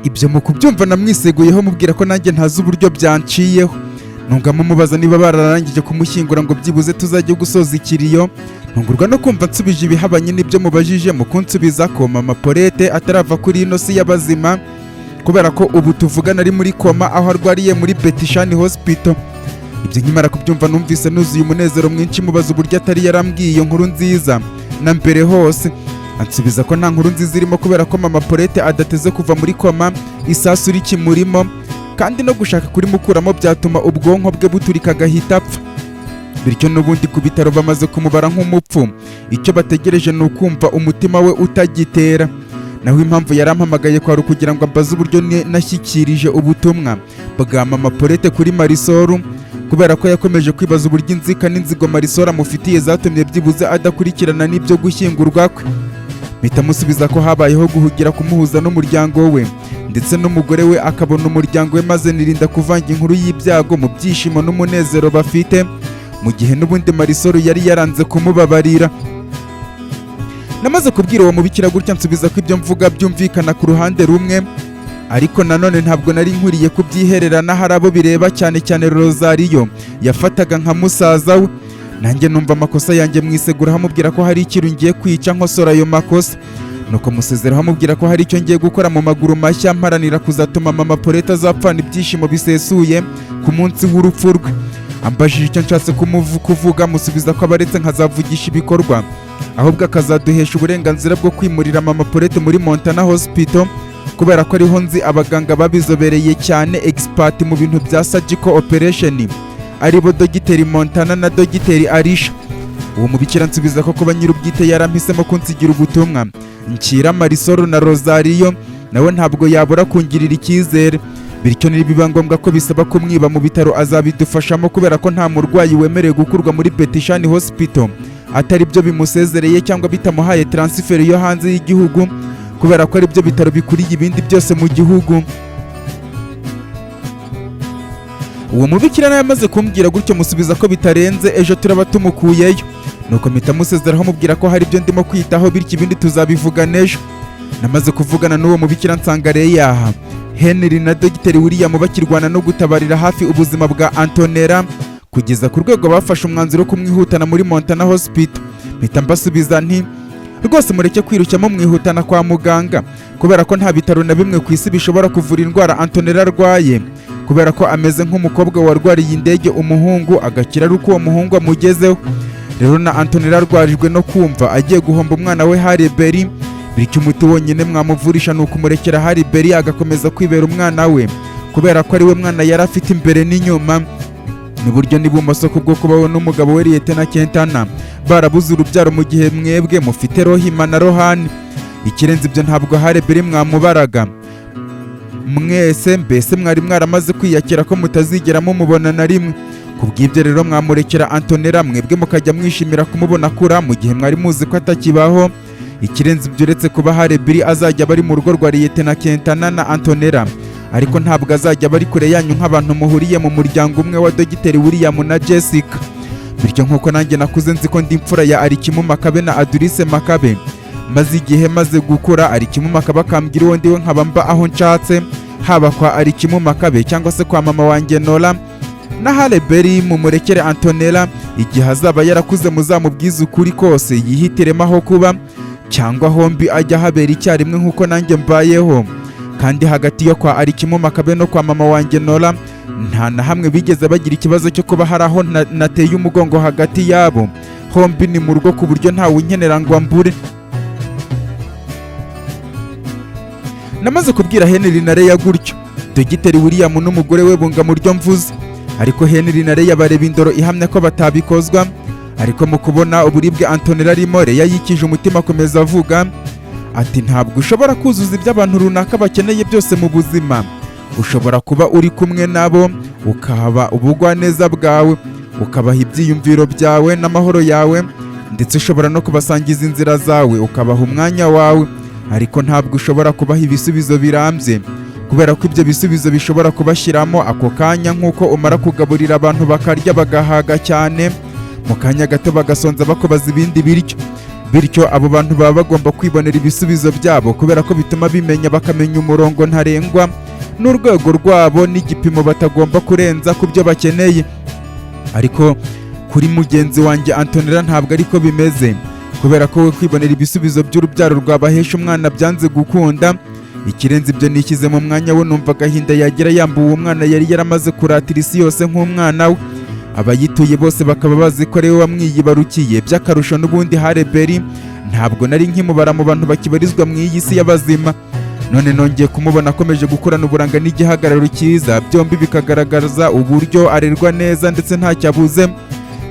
Ibyo mu kubyumva namwiseguyeho mubwira ko nanjye ntazi uburyo byanciyeho. Ntungamo mubaza niba bararangije kumushyingura ngo byibuze tuzajye gusoza ikiriyo. Ntungurwa no kumva nsubije ibihabanye n'ibyo mubajije mu kunsubiza ko mama Paulette atarava kuri ino si y'abazima, kubera ko ubu tuvugana ari muri koma aho arwariye muri Betishani Hospital. Ibyo nkimara kubyumva numvise nuzuye umunezero mwinshi mubaza uburyo atari yarambwiye iyo nkuru nziza na mbere hose. Ansubiza ko nta nkuru nziza irimo kubera ko mama Paulette adateze kuva muri koma, isasu rikimurimo, kandi no gushaka kurimukuramo byatuma ubwonko bwe buturika agahita apfa. Bityo n'ubundi ku bitaro bamaze kumubara nk'umupfu, icyo bategereje ni ukumva umutima we utagitera. Naho impamvu yarampamagaye kwari kugira ngo ambaze uburyo nashyikirije ubutumwa bwa mama Paulette kuri Marisol, kubera ko yakomeje kwibaza uburyo inzika n'inzigo Marisol amufitiye zatumye byibuze adakurikirana n'ibyo gushyingurwa kwe. Mpita musubiza ko habayeho guhugira kumuhuza n'umuryango we ndetse n'umugore we akabona umuryango we, maze nirinda kuvanga inkuru y'ibyago mu byishimo n'umunezero bafite, mu gihe n'ubundi Marisol yari yaranze kumubabarira. Namaze kubwira uwo mubikira gutya nsubiza ko ibyo mvuga byumvikana ku ruhande rumwe, ariko nanone ntabwo nari nkwiriye kubyihererana, hari abo bireba cyane cyane Rosario yafataga nka musaza we. Nanjye numva amakosa yanjye mwiseguraho amubwira ko hari ikintu ngiye kwica nkosora ayo makosa, nuko musezeraho amubwira ko hari icyo ngiye gukora mu maguru mashya mparanira kuzatuma mama Paulette azapfana ibyishimo bisesuye ku munsi w'urupfu rwe. Ambajije icyo nshatse kuvuga, musubiza ko abaretse nkazavugisha ibikorwa, ahubwo akazaduhesha uburenganzira bwo kwimurira mama Paulette muri Montana Hospital, kubera ko ariho nzi abaganga babizobereye cyane, expert mu bintu bya surgical operation, aribo Dogiteri Montana na Dogiteri Arisha. Uwo mubikira nsubiza ko kuba nyir'ubwite yarampisemo kunsigira ubutumwa nshyira Marisol na Rosario, nawe ntabwo yabura kungirira icyizere. Bityo nibiba ngombwa ko bisaba kumwiba mu bitaro azabidufashamo, kubera ko nta murwayi wemerewe gukurwa muri Betishani Hospital atari byo bimusezereye cyangwa bitamuhaye transfer yo hanze y'igihugu, kubera ko ari byo bitaro bikuriye ibindi byose mu gihugu. Uwo mubikira nawe yamaze kumbwira gutyo musubiza ko bitarenze ejo turaba tumukuyeyo, nuko mpita musezeraho mubwira ko hari ibyo ndimo kwitaho, bityo ibindi tuzabivugana ejo. Namaze kuvugana n'uwo mubikira nsanga Reya, Henry na Dogiteri William bakirwana no gutabarira hafi ubuzima bwa Antonella, kugeza ku rwego bafashe umwanzuro wo kumwihutana muri Montana Hospital. Mpita mbasubiza nti rwose mureke kwirukamo mwihutana kwa muganga, kubera ko nta bitaro na bimwe ku isi bishobora kuvura indwara Antonella arwaye, kubera ko ameze nk'umukobwa warwariye indege umuhungu agakira ari uko uwo muhungu amugezeho. Rero na Antonella arwarijwe no kumva agiye guhomba umwana we Halle Berry, bityo umuti wonyine mwamuvurisha ni ukumurekera Halle Berry agakomeza kwibera umwana we, kubera ko ari we mwana yari afite imbere n'inyuma, n'uburyo n'ibumoso kubwo kubaho n'umugabo we Lieutenant Kentana barabuze urubyaro, mu gihe mwebwe mufite Rohima na Rohan. Ikirenze ibyo ntabwo Halle Berry mwamubaraga mwese, mbese mwari mwaramaze kwiyakira ko mutazigera mumubona na rimwe. Kubw'ibyo rero mwamurekera Antonella, mwebwe mukajya mwishimira kumubona akura, mu gihe mwari muzi ko atakibaho. Ikirenze ibyo uretse kuba Halle Berry azajya bari mu rugo rwa Lieutenant Kentana na Antonella, ariko ntabwo azajya bari kure yanyu nk'abantu muhuriye mu muryango umwe wa Dogiteri William na Jessica. Bityo nk'uko nanjye nakuze nzi ko ndi imfura ya Arikimu Makabe na Adurice Makabe, maze igihe maze gukura Arikimu Makabe akambwira uwo ndiwe nkaba mba aho nshatse, haba kwa Arikimu Makabe cyangwa se kwa mama wanjye Nora. Na Halle Berry mumurekere Antonella, igihe azaba yarakuze muzamubwiza ukuri kose yihitiremo aho kuba, cyangwa hombi ajya habera icyarimwe nk'uko nanjye mbayeho. Kandi hagati yo kwa Arikimu Makabe no kwa mama wanjye Nora nta na hamwe bigeze bagira ikibazo cyo kuba hari aho nateye umugongo hagati yabo. Hombi ni mu rugo ku buryo ntawe unkenera ngo ambure. Namaze kubwira Henry na Reya gutyo, Dogiteri William n'umugore we bunga mu ryo mvuze, ariko Henry na Reya bareba indoro ihamya ko batabikozwa. Ariko mu kubona uburibwe Antonella arimo, Reya yikije umutima akomeza avuga ati ntabwo ushobora kuzuza ibyo abantu runaka bakeneye byose mu buzima. Ushobora kuba uri kumwe nabo, ukahaba ubugwaneza bwawe, ukabaha ibyiyumviro byawe n'amahoro yawe, ndetse ushobora no kubasangiza inzira zawe, ukabaha umwanya wawe, ariko ntabwo ushobora kubaha ibisubizo birambye, kubera ko ibyo bisubizo bishobora kubashyiramo ako kanya, nk'uko umara kugaburira abantu bakarya bagahaga cyane, mu kanya gato bagasonza bakubaza ibindi biryo. bityo abo bantu baba bagomba kwibonera ibisubizo byabo kubera ko bituma bimenya bakamenya umurongo ntarengwa n'urwego rwabo n'igipimo batagomba kurenza ku byo bakeneye. Ariko kuri mugenzi wanjye Antonella ntabwo ariko bimeze, kubera ko we kwibonera ibisubizo by'urubyaro rwabahesha umwana byanze gukunda. Ikirenze ibyo nishyize mu mwanya we, numva agahinda yagira yambuwe umwana yari yaramaze kuratira isi yose nk'umwana we. Abayituye bose bakaba bazi ko ariwe wamwiyibarukiye. By'akarusho n'ubundi Halle Berry ntabwo nari nkimubara mu bantu bakibarizwa mu iyi si y'abazima. None nongeye kumubona akomeje gukurana uburanga n'igihagararo cyiza, byombi bikagaragaza uburyo arerwa neza ndetse ntacyabuze.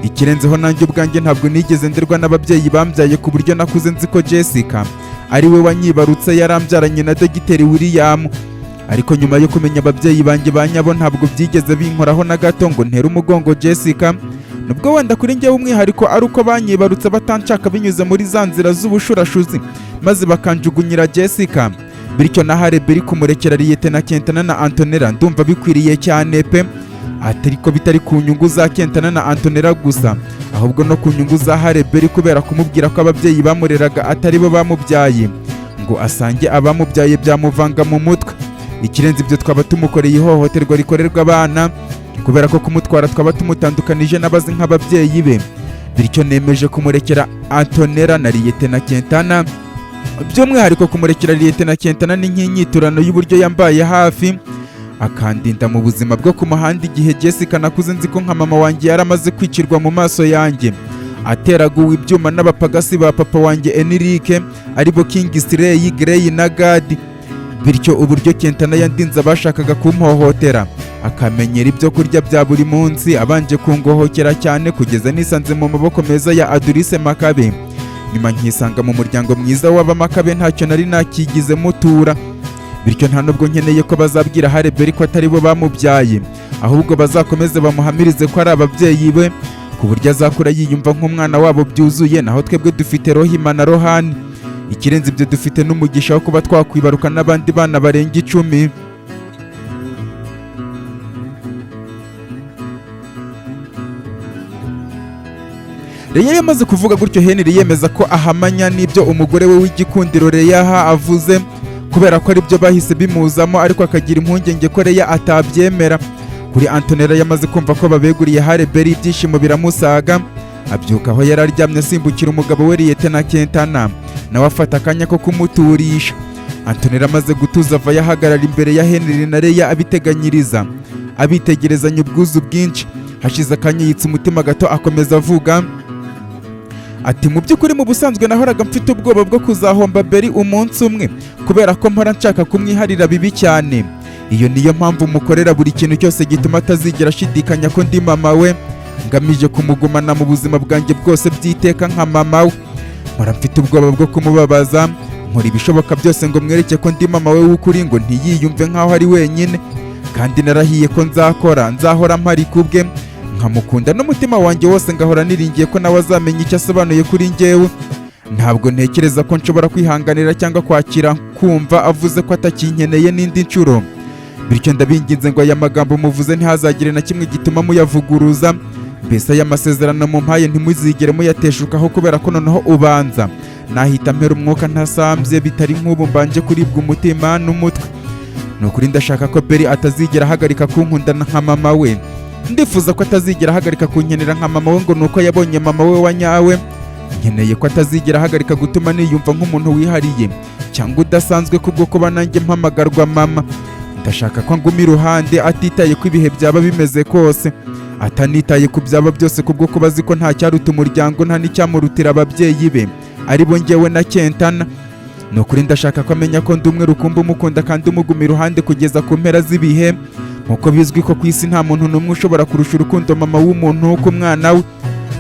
Ikirenzeho nanjye ubwanjye ntabwo nigeze nderwa n'ababyeyi bambyaye, ku buryo nakuze nzi ko Jessica ari we wanyibarutse yarambyaranye na Dogiteri William. Ariko nyuma yo kumenya ababyeyi banjye ba nyabo ntabwo byigeze binkoraho na gato ngo ntere umugongo Jessica, nubwo wenda kuri njyewe umwihariko ari uko banyibarutse batanshaka binyuze muri za nzira z'ubushurashuzi maze bakanjugunyira Jessica. Bityo na Halle Berry kumurekera Lieutenant Kentana na Antonella ndumva bikwiriye cyane pe, ariko bitari ku nyungu za Kentana na Antonella gusa, ahubwo no ku nyungu za Halle Berry, kubera kumubwira ko ababyeyi bamureraga atari bo bamubyaye, ngo asange abamubyaye byamuvanga mu mutwe. Ikirenze ibyo twaba tumukoreye ihohoterwa rikorerwa abana, kubera ko kumutwara twaba tumutandukanije n'abazi nk'ababyeyi be. Bityo nemeje kumurekera Antonella na Lieutenant Kentana. By'umwihariko kumurekera Lieutenant Kentana ni nk'inyiturano y'uburyo yambaye hafi akandinda mu buzima bwo ku muhanda, igihe Jessica nakuze nzi ko nka mama wanjye yaramaze kwicirwa mu maso yanjye, ateraguwe ibyuma n'abapagasi ba papa wanjye Enrique, aribo Kingsley, Gray na Gad. Bityo uburyo Kentana yandinze abashakaga kumpohotera, akamenyera ibyo kurya bya buri munsi, abanje kungohokera cyane kugeza nisanze mu maboko meza ya Adurice Makabe. Nyuma nkisanga mu muryango mwiza w'abamakabe ntacyo nari nakigize mutura. Bityo nta nubwo nkeneye ko bazabwira Halle Berry ko atari bo bamubyaye, ahubwo bazakomeze bamuhamirize ko ari ababyeyi be, ku buryo azakura yiyumva nk'umwana wabo byuzuye. Naho twebwe dufite Rohima na Rohan. Ikirenze ibyo dufite n'umugisha wo kuba twakwibaruka n'abandi bana barenga 10. Leya yamaze kuvuga gutyo, Henry yemeza ko ahamanya n'ibyo umugore we w'igikundiro Leya avuze, kubera ko ari byo bahise bimuzamo, ariko akagira impungenge ko Leya atabyemera. Kuri Antonella yamaze kumva ko babeguriye Halle Berry, ibyishimo biramusaga. Abyuka aho yari aryamye asimbukira umugabo we Lieutenant Kentana, nawe afata akanya ko kumuturisha. Antonella amaze gutuza ava yahagarara imbere ya Henry na Leya abiteganyiriza, abitegerezanya ubwuzu bwinshi. Hashize akanya yitsa umutima gato akomeza avuga ati, mu by'ukuri mu busanzwe nahoraga mfite ubwoba bwo kuzahomba Berry umunsi umwe, kubera ko mpora nshaka kumwiharira bibi cyane. Iyo niyo mpamvu mukorera buri kintu cyose gituma atazigera ashidikanya ko ndi mama we, ngamije kumugumana mu buzima bwanjye bwose by'iteka nka mama we. Mpora mfite ubwoba bwo kumubabaza, nkora ibishoboka byose ngo mwereke ko ndi mama we w'ukuri, ngo ntiyiyumve nk'aho ari wenyine. Kandi narahiye ko nzahora mpari kubwe, nkamukunda n'umutima wanjye wose, ngahora niringiye ko nawe azamenya icyo asobanuye kuri njyewe. Ntabwo ntekereza ko nshobora kwihanganira cyangwa kwakira kumva avuze ko atakinkeneye n'indi nshuro. Bityo ndabinginze ngo aya magambo muvuze ntihazagire na kimwe gituma muyavuguruza. Mbese aya masezerano mumpaye ntimuzigere muyateshukaho, kubera ko noneho ubanza nahita mpera umwuka ntasambye, bitari nk'ubu mbanje kuribwa umutima n'umutwe. Ni ukuri ndashaka ko Berry atazigera ahagarika kunkunda nka mama we. Ndifuza ko atazigera ahagarika kunkenera nka mama we, ngo nuko yabonye mama we wa nyawe. Nkeneye ko atazigera ahagarika gutuma niyumva nk'umuntu wihariye cyangwa udasanzwe kubwo kuba nanjye mpamagarwa mama. Ndashaka ko nguma iruhande atitaye ko ibihe byaba bimeze kose, atanitaye ku byaba byose, kubwo kuba azi ko nta cyaruta umuryango, nta n'icyamurutira ababyeyi be ari bo njyewe na Kentana. Ni ukuri ndashaka ko amenya ko ndi umwe rukumbi umukunda kandi umuguma iruhande kugeza ku mpera z'ibihe. Nkuko bizwi ko ku isi nta muntu n'umwe ushobora kurusha urukundo mama w'umuntu ku mwana we.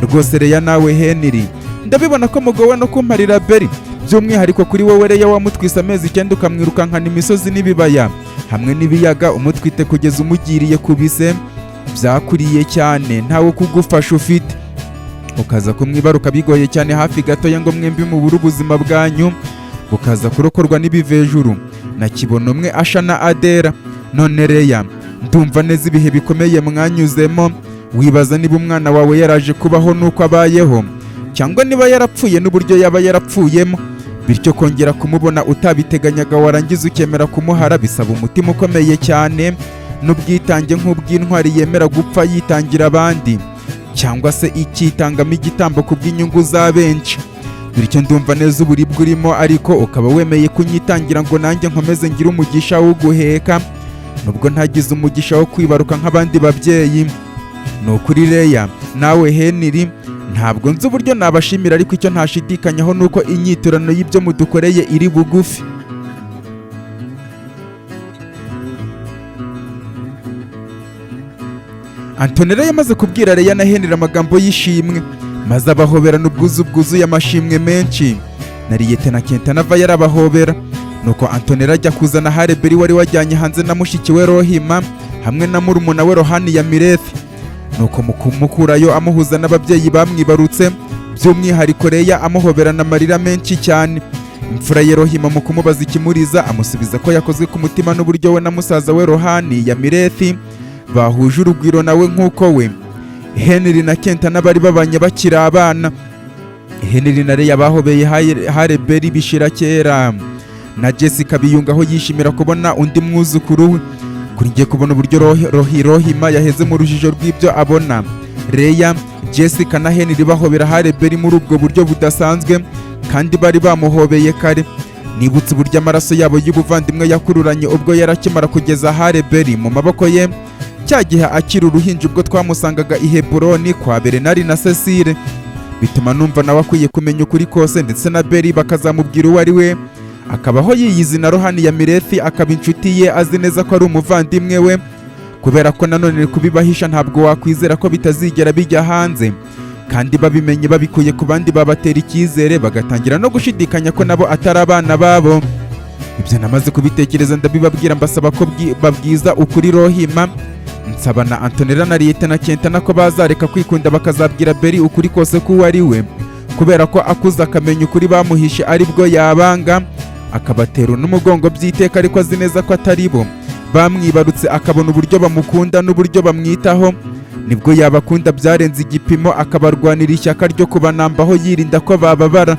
Rwose Leya nawe Henry, ndabibona ko mugowe no kumparira Berry, by'umwihariko kuri wowe Leya wamutwise amezi 9 ukamwirukankana imisozi n'ibibaya hamwe n'ibiyaga, umutwite kugeza umugiriye ku bise. Byakuriye cyane, ntawe kugufasha ufite, ukaza kumwibaruka bigoye cyane hafi gatoya ngo mwembi mubure ubuzima bwanyu, bukaza kurokorwa n'ibivejuru na Kibono umwe Asha na Adera. None Leya, ndumva neza ibihe bikomeye mwanyuzemo, wibaza niba umwana wawe yaraje kubaho nuko abayeho. cyangwa niba yarapfuye n'uburyo yaba yarapfuyemo, bityo kongera kumubona utabiteganyaga warangiza ukemera kumuhara bisaba umutima ukomeye cyane n'ubwitange nk'ubw'intwari yemera gupfa yitangira abandi, cyangwa se ikitangamo igitambo ku bw'inyungu za benshi. Bityo ndumva neza uburibwe urimo, ariko ukaba wemeye kunyitangira ngo nanjye nkomeze ngire umugisha wo guheka, nubwo ntagize umugisha wo kwibaruka nk'abandi babyeyi. Ni ukuri Leya nawe Henry, ntabwo nzi uburyo nabashimira, ariko icyo ntashidikanyaho ni uko inyiturano y'ibyo mudukoreye iri bugufi. Antonella yamaze kubwira Leya na Henry amagambo y'ishimwe, maze abahoberana ubwuzu bwuzuye amashimwe menshi. Na Lieutenant Kenta nava yarabahobera, nuko Antonella ajya kuzana Hareberi wari wajyanye hanze na mushiki we Rohima hamwe na murumuna we Rohani ya Mirethi. Nuko mukurayo amuhuza n'ababyeyi bamwibarutse, by'umwihariko Leya amuhoberana amarira menshi cyane. Imfura ye Rohima mu kumubaza ikimuriza amusubiza ko yakozwe ku mutima n'uburyo we na musaza we Rohani ya Mirethi bahuje urugwiro nawe nk'uko we. Henry na Kenta n'abari babanye bakiri abana. Henry na Leya bahobeye Hareberi bishira kera, na Jessica biyungaho yishimira kubona undi mwuzukuru we. Kuri ngiye kubona uburyo Rohima yaheze mu rujijo rw'ibyo abona. Leya, Jessica na Henry bahobera Hareberi muri ubwo buryo budasanzwe, kandi bari bamuhobeye kare. Nibutse uburyo amaraso yabo y'ubuvandimwe yakururanye ubwo yarakimara kugeza Hareberi mu maboko ye, cya gihe akiri uruhinja ubwo twamusangaga i Heburoni kwa Bernard na Cecile. Bituma numva nawe akwiye kumenya ukuri kose, ndetse na Beri bakazamubwira uwo ari we, akabaho yiyizi na Rohani ya Mirethi akaba inshuti ye, azi neza ko ari umuvandimwe we, kubera ko nanone kubibahisha ntabwo wakwizera ko bitazigera bijya hanze, kandi babimenye babikuye ku bandi babatera icyizere, bagatangira no gushidikanya ko nabo atari abana babo. Ibyo namaze kubitekereza ndabibabwira, mbasaba ko babwiza ukuri Rohima. Nsaba na Antonella na Lieutenant Kenta nako bazareka kwikunda bakazabwira Beri ukuri kose ko ari we, kubera ko akuze akamenya ukuri bamuhishe ari bwo yabanga, akabatera n'umugongo by'iteka, ariko azi neza ko atari bo bamwibarutse, akabona uburyo bamukunda n'uburyo bamwitaho, nibwo yabakunda byarenze igipimo, akabarwanira ishyaka ryo kubanambaho yirinda ko bababara.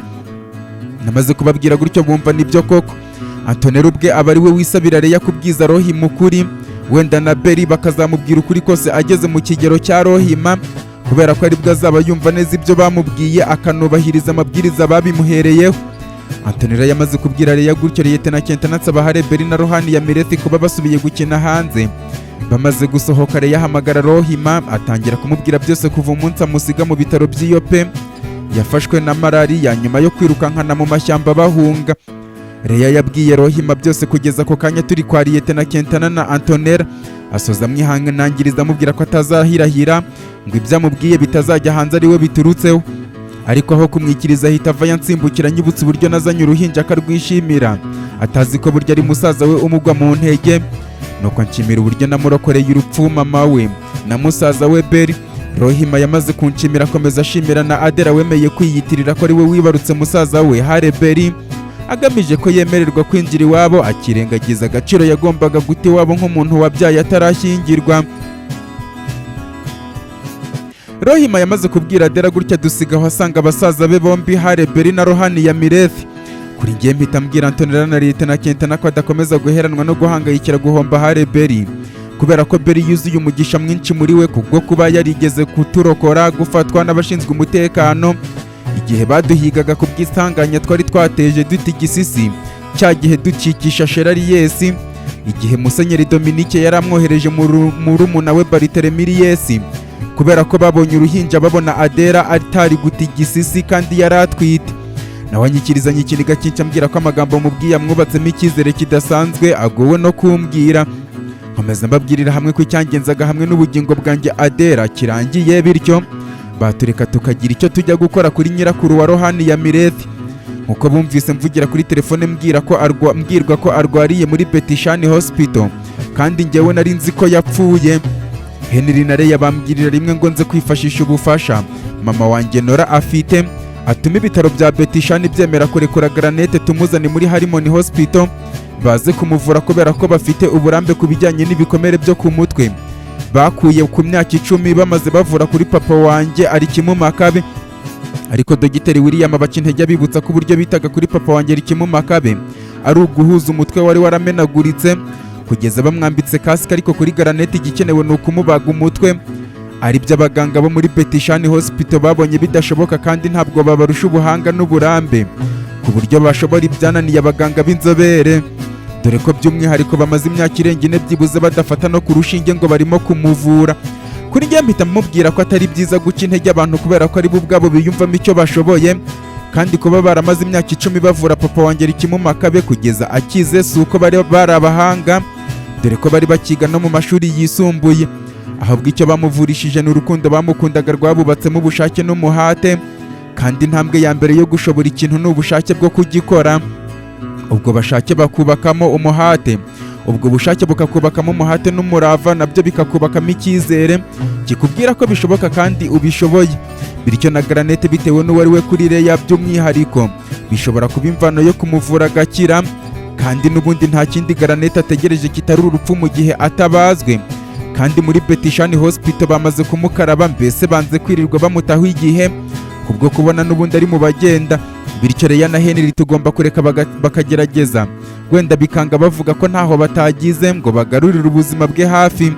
Namaze kubabwira gutyo bumva nibyo koko. Antonella ubwe aba ari we wisabira Leya kubwiza Rohima ukuri, wenda na Beri bakazamubwira ukuri kose ageze mu kigero cya Rohima, kubera ko aribwo azaba yumva neza ibyo bamubwiye akanubahiriza amabwiriza babimuhereyeho. Antonella yamaze kubwira Leya gutyo, Lieutenant Kenta ansaba Hareberi na Rohani ya Mirethi kuba basubiye gukina hanze. Bamaze gusohoka Leya ahamagara Rohima atangira kumubwira byose kuva umunsi amusiga mu bitaro by'iyope yafashwe na malariya nyuma yo kwirukankana mu mashyamba bahunga. Leya yabwiye Rohima byose kugeza ako kanya turi kwa Lieutenant Kenta na Antonella, asoza amwihanangiriza amubwira ko atazahirahira ngo ibyo amubwiye bitazajya hanze ari we biturutseho, ariko aho kumwikiriza ahita ava yansimbukira nyibutse uburyo nazanye uruhinja akarwishimira, atazi ko burya ari musaza we umugwa mu ntege. Nuko nshimira uburyo namurokoreye urupfu mama we na musaza we Beri. Rohima yamaze kunshimira akomeza ashimira na Adela wemeye kwiyitirira ko ari we wibarutse musaza we Hareberi, agamije ko yemererwa kwinjira iwabo, akirengagiza agaciro yagombaga guta iwabo nk'umuntu wabyaye atarashyingirwa. Rohima yamaze kubwira Adela gutya dusigaho asanga abasaza be bombi Hareberi na Rohani ya Mirethi. Kuri ngiye mpita mbwira Antonella na Lieutenant Kenta nako adakomeza guheranwa no guhangayikira guhomba Hareberi, kubera ko Beri yuzuye umugisha mwinshi muri we kubwo kuba yarigeze kuturokora gufatwa n'abashinzwe umutekano igihe baduhigaga ku bw'isanganya twari twateje duta igisisi, cya gihe dukikisha Sherariyesi, igihe Musenyeri Dominique yari amwohereje murumuna we Baritelemiyesi, kubera ko babonye uruhinja babona Adela atari guta igisisi kandi yari atwite. Nawe anyikirizanye ikiniga cyinshi ambwira ko amagambo mubwiye amwubatsemo icyizere kidasanzwe, agowe no kumbwira. Nkomeza mbabwirira hamwe ko icyangenzaga hamwe n'ubugingo bwanjye Adela kirangiye, bityo batureka tukagira icyo tujya gukora kuri nyirakuru wa Rohani ya Mirethi. Nkuko bumvise mvugira kuri telefone mbwirwa ko arwariye muri Betishani Hospital, kandi njyewe nari nzi ko yapfuye. Henry na Leya bambwirira rimwe ngo nze kwifashisha ubufasha mama wanjye Nora afite, atuma ibitaro bya Betishani byemera kurekura Granette tumuzane muri Harmony Hospital baze kumuvura, kubera ko bafite uburambe ku bijyanye n'ibikomere byo ku mutwe bakuye ku myaka 10 bamaze bavura kuri papa wanjye ari Kimumakabe. ariko Dogiteri William abaca intege abibutsa ko uburyo bitaga kuri papa wanjye Rikimu Makabe ari uguhuza umutwe wari waramenaguritse kugeza bamwambitse kasike, ariko kuri Garaneti igikenewe ni ukumubaga umutwe, ari byo abaganga bo muri Betishani Hospital babonye bidashoboka kandi ntabwo babarusha ubuhanga n'uburambe ku buryo bashobora ibyananiye abaganga b'inzobere, dore ko by'umwihariko bamaze imyaka irenga 4 byibuze badafata no ku rushinge ngo barimo kumuvura. Kuri njye mpita mubwira ko atari byiza guca intege abantu kubera ko ari bo ubwabo biyumvamo icyo bashoboye, kandi kuba baramaze imyaka 10 bavura papa wanjye Rikimu Makabe kugeza akize si uko bari abahanga, dore ko bari bakiga no mu mashuri yisumbuye, ahubwo icyo bamuvurishije ni urukundo bamukundaga rwabubatsemo ubushake n'umuhate, kandi intambwe ya mbere yo gushobora ikintu ni ubushake bwo kugikora, ubwo bashake bakubakamo umuhate, ubwo bushake bukakubakamo umuhate n'umurava, nabyo bikakubakamo icyizere kikubwira ko bishoboka kandi ubishoboye. Bityo na Garanete bitewe n'uwari we kuri Leya by'umwihariko bishobora kuba imvano yo kumuvura agakira, kandi n'ubundi nta kindi Garanete ategereje kitari urupfu mu gihe atabazwe, kandi muri Betishani Hospital bamaze kumukaraba, mbese banze kwirirwa bamutaho igihe kubwo kubona n'ubundi ari mu bagenda. Bityo Leya na Henry tugomba kureka bakagerageza, wenda bikanga bavuga ko ntaho batagize ngo bagarurire ubuzima bwe hafi.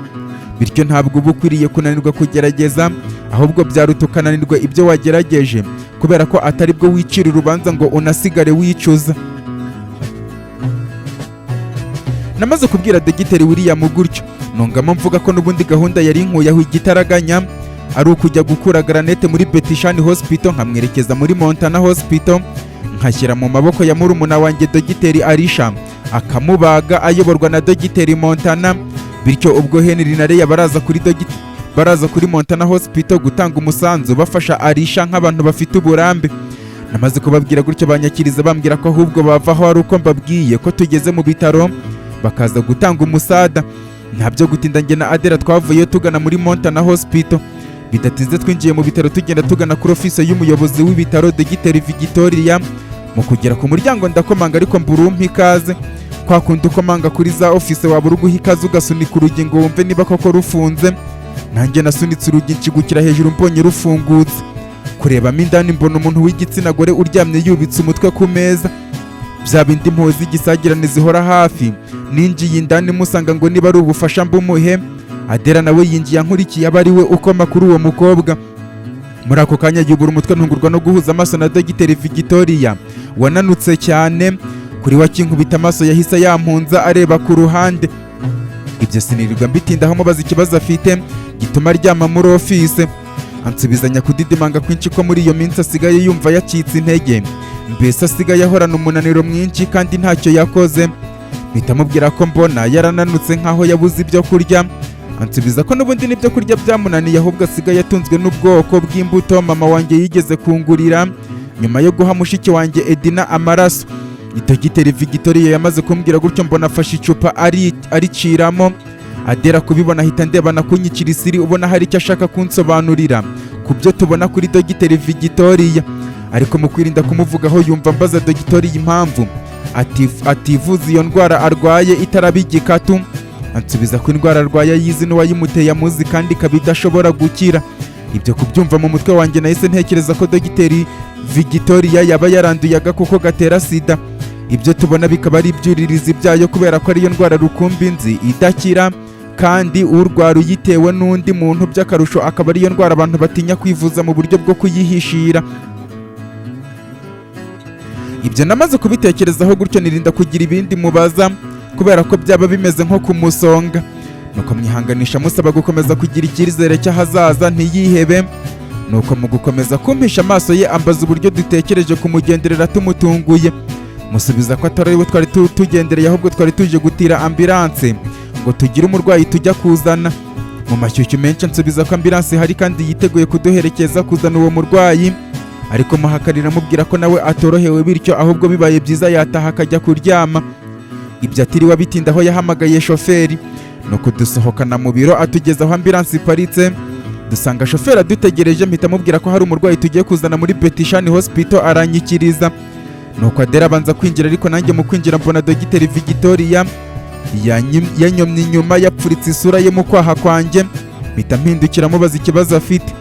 Bityo ntabwo uba ukwiriye kunanirwa kugerageza, ahubwo byaruta ukananirwa ibyo wagerageje, kubera ko atari bwo wicira urubanza ngo unasigare wicuza. Namaze kubwira Dogiteri William gutyo, nongamo mvuga ko n'ubundi gahunda yari inkuyaho igitaraganya ari ukujya gukura Garanete muri Betishani Hospital nkamwerekeza muri Montana Hospital, nkashyira mu maboko ya murumuna wanjye Dogiteri Arisha akamubaga ayoborwa na Dogiteri Montana. Bityo ubwo Henry na Leya baraza kuri Montana Hospital gutanga umusanzu bafasha Arisha nk'abantu bafite uburambe. Namaze kubabwira gutyo banyakiriza bambwira ko ahubwo bavaho ari uko mbabwiye ko tugeze mu bitaro bakaza gutanga umusada. Ntabyo gutinda njye na Adela twavuye tugana muri Montana Hospital. Bidatinze twinjiye mu bitaro tugenda tugana kuri office y'umuyobozi w'ibitaro Dogiteri Victoria. Mu kugera ku muryango ndakomanga ariko mburumpa ikaze, kwa kundi ukomanga kuri za office wabura uguha ikaze ugasunika urugi ngo wumve niba koko rufunze. Nanjye nasunitse urugi nshigukira hejuru mbonye rufungutse, kurebamo indani mbona umuntu w'igitsina gore uryamye yubitse umutwe ku meza, bya bindi impuhwe z'igisagirane zihora hafi. Ninjiye indani musanga ngo niba ari ubufasha mbumuhe. Adela nawe yinjiye ankurikiye aba ari we ukoma kuri uwo mukobwa. Muri ako kanya yubura umutwe ntungurwa no guhuza amaso na Dogiteri Victoria wananutse cyane, kuri we akinkubita amaso yahise yampunza areba ku ruhande. Ibyo sinirirwa mbitindaho mubaza ikibazo afite gituma aryama muri office, ansubizanya kudidimanga kwinshi ko muri iyo minsi asigaye yumva yacitse intege, mbese asigaye ahorana umunaniro mwinshi kandi ntacyo yakoze. Mpita mubwira ko mbona yarananutse nkaho yabuze ibyo kurya, ansubiza ko n'ubundi n'ibyo kurya byamunaniye ahubwo asigaye atunzwe n'ubwoko bw'imbuto mama wanjye yigeze kungurira nyuma yo guha mushiki wanjye Edina amaraso. Dogiteri Victoria yamaze kumbwira gutyo mbona afashe icupa ariciramo. Adela kubibona ahita ndebana kunyikira isiri, ubona hari icyo ashaka kunsobanurira ku byo tubona kuri Dogiteri Victoria, ariko mu kwirinda kumuvugaho yumva mbaza Dogiteri impamvu ativuza iyo ndwara arwaye itaraba igikatu. Ansubiza ko indwara arwaye yizi n'uwayimuteye amuzi kandi ikaba idashobora gukira. Ibyo kubyumva mu mutwe wanjye nahise ntekereza ko Dogiteri Victoria yaba yaranduye agakoko gatera sida. Ibyo tubona bikaba ari ibyuririzi byayo kubera ko ariyo ndwara rukumbi nzi idakira, kandi urwara uyitewe n'undi muntu by'akarusho akaba ariyo ndwara abantu batinya kwivuza mu buryo bwo kuyihishira. Ibyo namaze kubitekerezaho gutyo nirinda kugira ibindi mubaza kubera ko byaba bimeze nko kumusonga, nuko mwihanganisha musaba gukomeza kugira icyizere cy'ahazaza ntiyihebe. Nuko mu gukomeza kumpisha amaso ye ambaza uburyo dutekereje kumugenderera tumutunguye. Musubiza ko atari we twari tugendereye ahubwo twari tuje gutira ambulance ngo tugire umurwayi tujya kuzana. Mu mashyushyu menshi nsubiza ko ambulance hari kandi yiteguye kuduherekeza kuzana uwo murwayi, ariko muhakarira mubwira ko nawe atorohewe bityo ahubwo bibaye byiza yataha akajya kuryama. Ibyo atiriwe abitindaho yahamagaye shoferi, nuko dusohokana mu biro atugeza aho ambulance iparitse. Dusanga shoferi adutegereje, mpita mubwira ko hari umurwayi tugiye kuzana muri Betishani Hospital aranyikiriza. Nuko Adela abanza kwinjira, ariko nanjye mu kwinjira mbona Dogiteri Victoria yanyomye inyuma yapfuritse isura ye mu kwaha kwanjye. Mpita mpindukira mubaza ikibazo afite.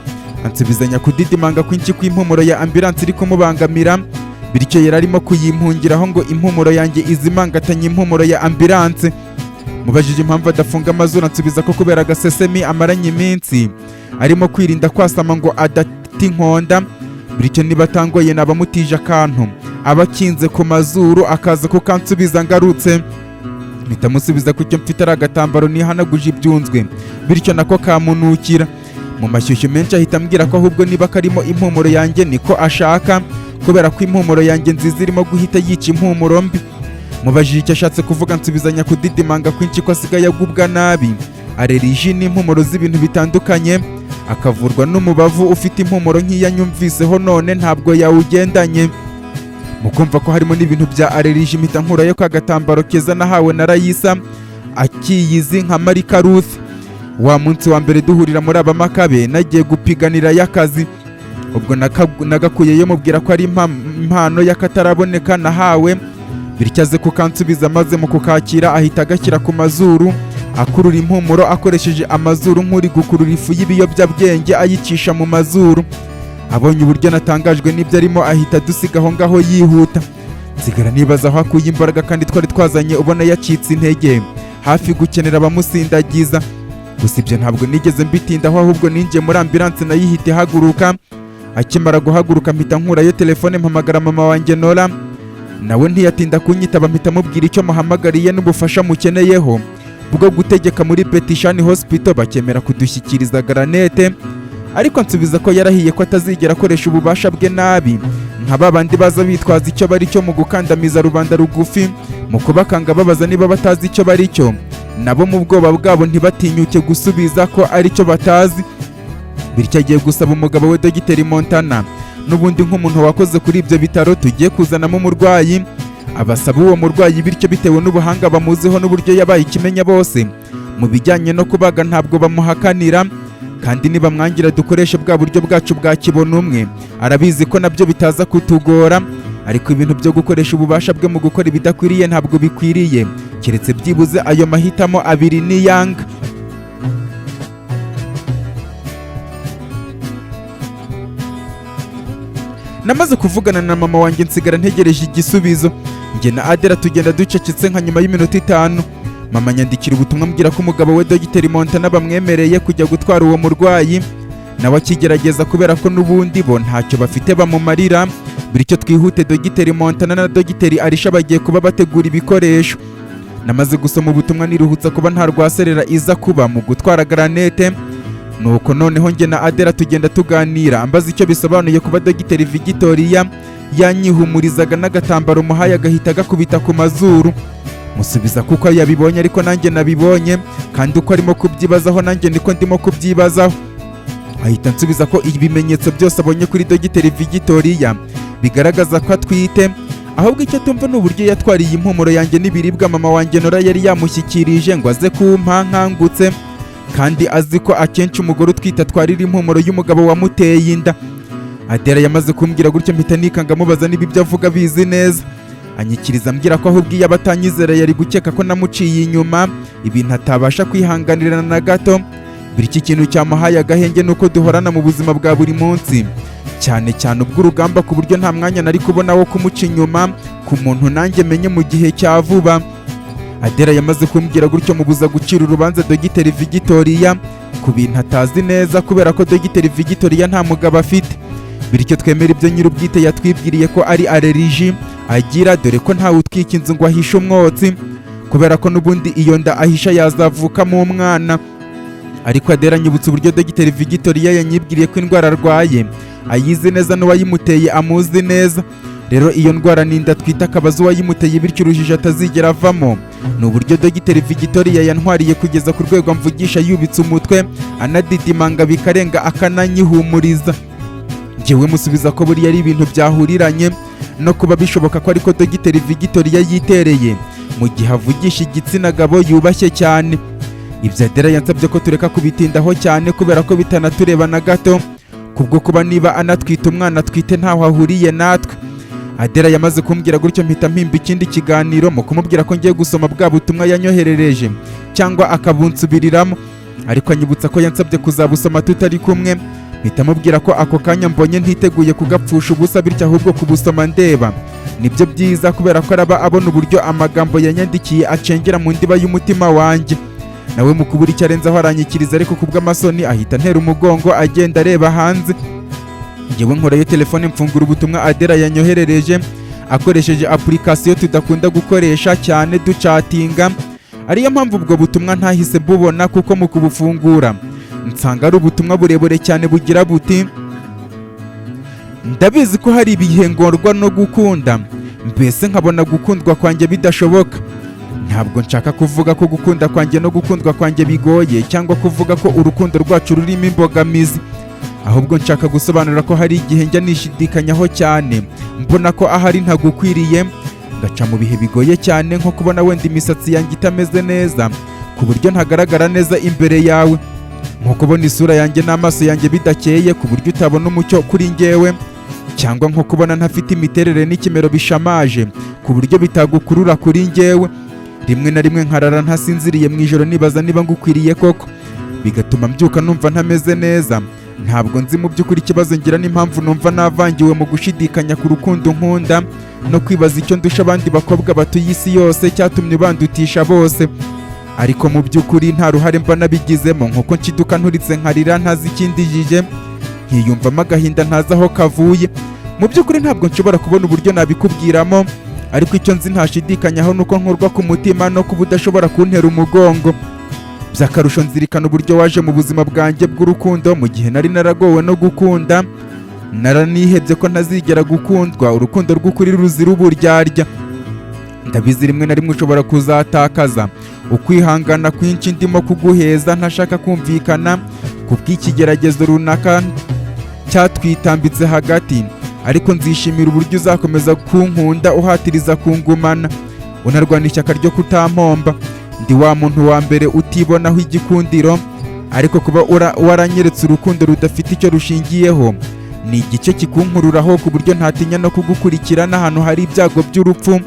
ansubizanya kudidimanga kwinshi kw'impumuro ya ambulance iri kumubangamira, bityo yari arimo kuyimpungiraho ngo impumuro yanjye izimangatanye impumuro ya ambulance. Mubajije impamvu adafunga amazuru, ansubiza ko kubera agasesemi amaranye iminsi arimo kwirinda kwasama ngo adata inkonda, bityo niba atangoye nabamutije akantu aba akinze ku mazuru akaza kukansubiza ngarutse. Mpita musubiza ko icyo mfite ari agatambaro nihanaguje ibyunzwe, bityo nako kamunukira. Mu mashyushyu menshi ahita ambwira ko ahubwo niba karimo impumuro yanjye niko ashaka, kubera ko impumuro yanjye nziza irimo guhita yica impumuro mbi. Mubajije icyo ashatse kuvuga, nsubizanya kudidimanga kwinshi ko asigaye agubwa nabi, aleriji n'impumuro z'ibintu bitandukanye, akavurwa n'umubavu ufite impumuro nk'iya nyumviseho none ntabwo yawugendanye. Mu kumva ko harimo n'ibintu bya aleriji, mpita nkurayo ka gatambaro keza nahawe na Rayisa akiyizi nka Marika Ruth. Wa munsi wa mbere duhurira muri Abamakabe nagiye gupiganira y'akazi, ubwo nagakuyeyo mubwira ko ari impano y'akataraboneka nahawe, bityo aze kukansubiza, maze mu kukakira ahita agashyira ku mazuru akurura impumuro akoresheje amazuru nk'uri gukurura ifu y'ibiyobyabwenge ayicisha mu mazuru. Abonye uburyo natangajwe n'ibyo arimo ahita dusiga aho ngaho yihuta. Nsigara nibaza aho akuye imbaraga kandi twari twazanye ubona yacitse intege hafi gukenera abamusindagiza. Gusa ibyo ntabwo nigeze mbitindaho, ahubwo ninjiye muri ambulance nayo ihita ihaguruka. Akimara guhaguruka mpita nkurayo telefone mpamagara mama wanjye Nora, nawe ntiyatinda kunyitaba. Mpita mubwira icyo muhamagariye n'ubufasha mukeneyeho bwo gutegeka muri Betishani Hospital bakemera kudushyikiriza granete, ariko nsubiza ko yarahiye ko atazigera akoresha ububasha bwe nabi nka babandi baza bitwaza icyo bari cyo mu gukandamiza rubanda rugufi, mu kubakanga babaza niba batazi icyo bari cyo, nabo mu bwoba bwabo ntibatinyuke gusubiza ko ari cyo batazi. Bityo agiye gusaba umugabo we Dogiteri Montana n'ubundi nk'umuntu wakoze kuri ibyo bitaro tugiye kuzanamo umurwayi, abasaba uwo murwayi, bityo bitewe n'ubuhanga bamuziho n'uburyo yabaye ikimenya bose mu bijyanye no kubaga ntabwo bamuhakanira, kandi niba mwangira dukoreshe bwa buryo bwacu bwa kibona umwe, arabizi ko nabyo bitaza kutugora, ariko ibintu byo gukoresha ububasha bwe mu gukora ibidakwiriye ntabwo bikwiriye, keretse byibuze ayo mahitamo abiri ni yanga. Namaze kuvugana na mama wanjye nsigara ntegereje igisubizo. Njye na Adela tugenda ducecetse nka nyuma y'iminota 5. Mama nyandikira ubutumwa mbwira ko umugabo we Dogiteri Montana bamwemereye kujya gutwara uwo murwayi, nawe akigerageza kubera ko n'ubundi bo ntacyo bafite bamumarira, bityo twihute Dogiteri Montana na Dogiteri Arisha bagiye kuba bategura ibikoresho. Namaze gusoma ubutumwa niruhutsa kuba nta rwaserera iza kuba mu gutwara granete, nuko noneho njye na Adela tugenda tuganira, ambaza icyo bisobanuye kuba Dogiteri Victoria yanyihumurizaga n'agatambaro muhaye agahita gakubita ku mazuru. Musubiza kuko yabibonye ariko nanjye nabibonye, kandi uko arimo kubyibazaho nanjye niko ndimo kubyibazaho. Ahita nsubiza ko ibimenyetso byose abonye kuri Dogiteri Victoria bigaragaza ko atwite, ahubwo icyo tumva ni uburyo yatwariye impumuro yanjye n'ibiribwa mama wanjye Nora yari yamushyikirije ngo aze kumpa nkangutse, kandi azi ko akenshi umugore utwite atwarira impumuro y'umugabo wamuteye inda. Adela yamaze kumbwira gutyo mpita nikanga mubaza niba ibyo avuga bizi neza, anyikiriza ambwira ko ahubwo iyo abatanyizera yari gukeka ko namuciye inyuma, ibintu atabasha kwihanganira na gato. Buri iki kintu cyamuhaye agahenge nuko duhorana mu buzima bwa buri munsi, cyane cyane ubw'urugamba, ku buryo nta mwanya nari kubona wo kumuca inyuma ku muntu nanjye menye mu gihe cya vuba. Adela yamaze kumbwira gutyo mubuza gucira urubanza Dogiteri Victoria ku bintu atazi neza, kubera ko Dogiteri Victoria nta mugabo afite, bityo twemera ibyo nyir'ubwite yatwibwiriye ko ari aleriji agira, dore ko ntawe utwika inzu ngo ahishe umwotsi, kubera ko n'ubundi iyo nda ahisha yazavukamo umwana. Ariko Adela nyibutsa uburyo Dogiteri Victoria yanyibwiriye ko indwara arwaye ayizi neza n'uwayimuteye amuzi neza. Rero iyo ndwara ni inda twita akabaza uwayimuteye, bityo urujijo atazigera avamo. Ni uburyo Dogiteri Victoria yantwariye kugeza ku rwego mvugisha yubitse umutwe anadidimanga bikarenga akananyihumuriza. Njyewe musubiza ko buriya ari ibintu byahuriranye no kuba bishoboka ko ariko Dogiteri Victoria yitereye mu gihe avugisha igitsina gabo yubashye cyane. Ibyo Adela yansabye ko tureka kubitindaho cyane kubera ko bitanatureba na gato, kubwo kuba niba anatwita umwana atwite ntaho ahuriye natwe. Adela yamaze kumbwira gutyo mpita mpimba ikindi kiganiro mu kumubwira ko ngiye gusoma bwa butumwa yanyoherereje cyangwa akabunsubiriramo, ariko anyibutsa ko yansabye kuzabusoma tutari kumwe. mpita mubwira ko ako kanya mbonye ntiteguye kugapfusha ubusa bityo ahubwo kubusoma ndeba nibyo byiza kubera ko araba abona uburyo amagambo yanyandikiye acengera mu ndiba y'umutima wanjye. Nawe mu kubura icyo arenzaho aranyikiriza ariko kubw'amasoni ahita ntera umugongo agenda areba hanze. Njyewe nkorayo telefone mfungura ubutumwa Adela yanyoherereje akoresheje application tudakunda gukoresha cyane ducatinga, ariyo mpamvu ubwo butumwa ntahise bubona kuko mu kubufungura nsanga ari ubutumwa burebure cyane bugira buti: ndabizi ko hari ibihe ngorwa no gukunda, mbese nkabona gukundwa kwanjye bidashoboka. Ntabwo nshaka kuvuga ko gukunda kwanjye no gukundwa kwanjye bigoye cyangwa kuvuga ko urukundo rwacu rurimo imbogamizi, ahubwo nshaka gusobanura ko hari igihe njya nishidikanyaho cyane mbona ko ahari ntagukwiriye, ngaca mu bihe bigoye cyane nko kubona wenda imisatsi yanjye itameze neza ku buryo ntagaragara neza imbere yawe, nko kubona isura yanjye n'amaso yanjye bidakeye ku buryo utabona umucyo kuri njyewe, cyangwa nko kubona ntafite imiterere n'ikimero bishamaje ku buryo bitagukurura kuri njyewe. Rimwe na rimwe nkarara ntasinziriye mu ijoro nibaza niba ngukwiriye koko, bigatuma mbyuka numva ntameze neza. Ntabwo nzi mu by'ukuri ikibazo ngira n'impamvu numva navangiwe mu gushidikanya ku rukundo nkunda no kwibaza icyo ndusha abandi bakobwa batuye isi yose cyatumye bandutisha bose, ariko mu by'ukuri nta ruhare mba nabigizemo, nkuko nshiduka nturitse nkarira ntazi ikindijije, nkiyumvamo agahinda ntazi aho kavuye. Mu by'ukuri ntabwo nshobora kubona uburyo nabikubwiramo, ariko icyo nzi ntashidikanyaho nuko nkurwa ku mutima no kuba udashobora kuntera umugongo. By'akarusho nzirikana uburyo waje mu buzima bwanjye bw'urukundo mu gihe nari naragowe no gukunda, naranihebye ko ntazigera gukundwa, urukundo rw'ukuri ruzira uburyarya. Ndabizi rimwe na rimwe ushobora kuzatakaza ukwihangana kwinshi ndimo kuguheza ntashaka kumvikana ku bw'ikigeragezo runaka cyatwitambitse hagati, ariko nzishimira uburyo uzakomeza kunkunda uhatiriza kungumana, unarwana ishyaka ryo kutampomba. Ndi wa muntu wa mbere utibonaho igikundiro, ariko kuba waranyeretse urukundo rudafite icyo rushingiyeho ni igice kikunkururaho ku buryo ntatinya no kugukurikira n'ahantu hari ibyago by'urupfu,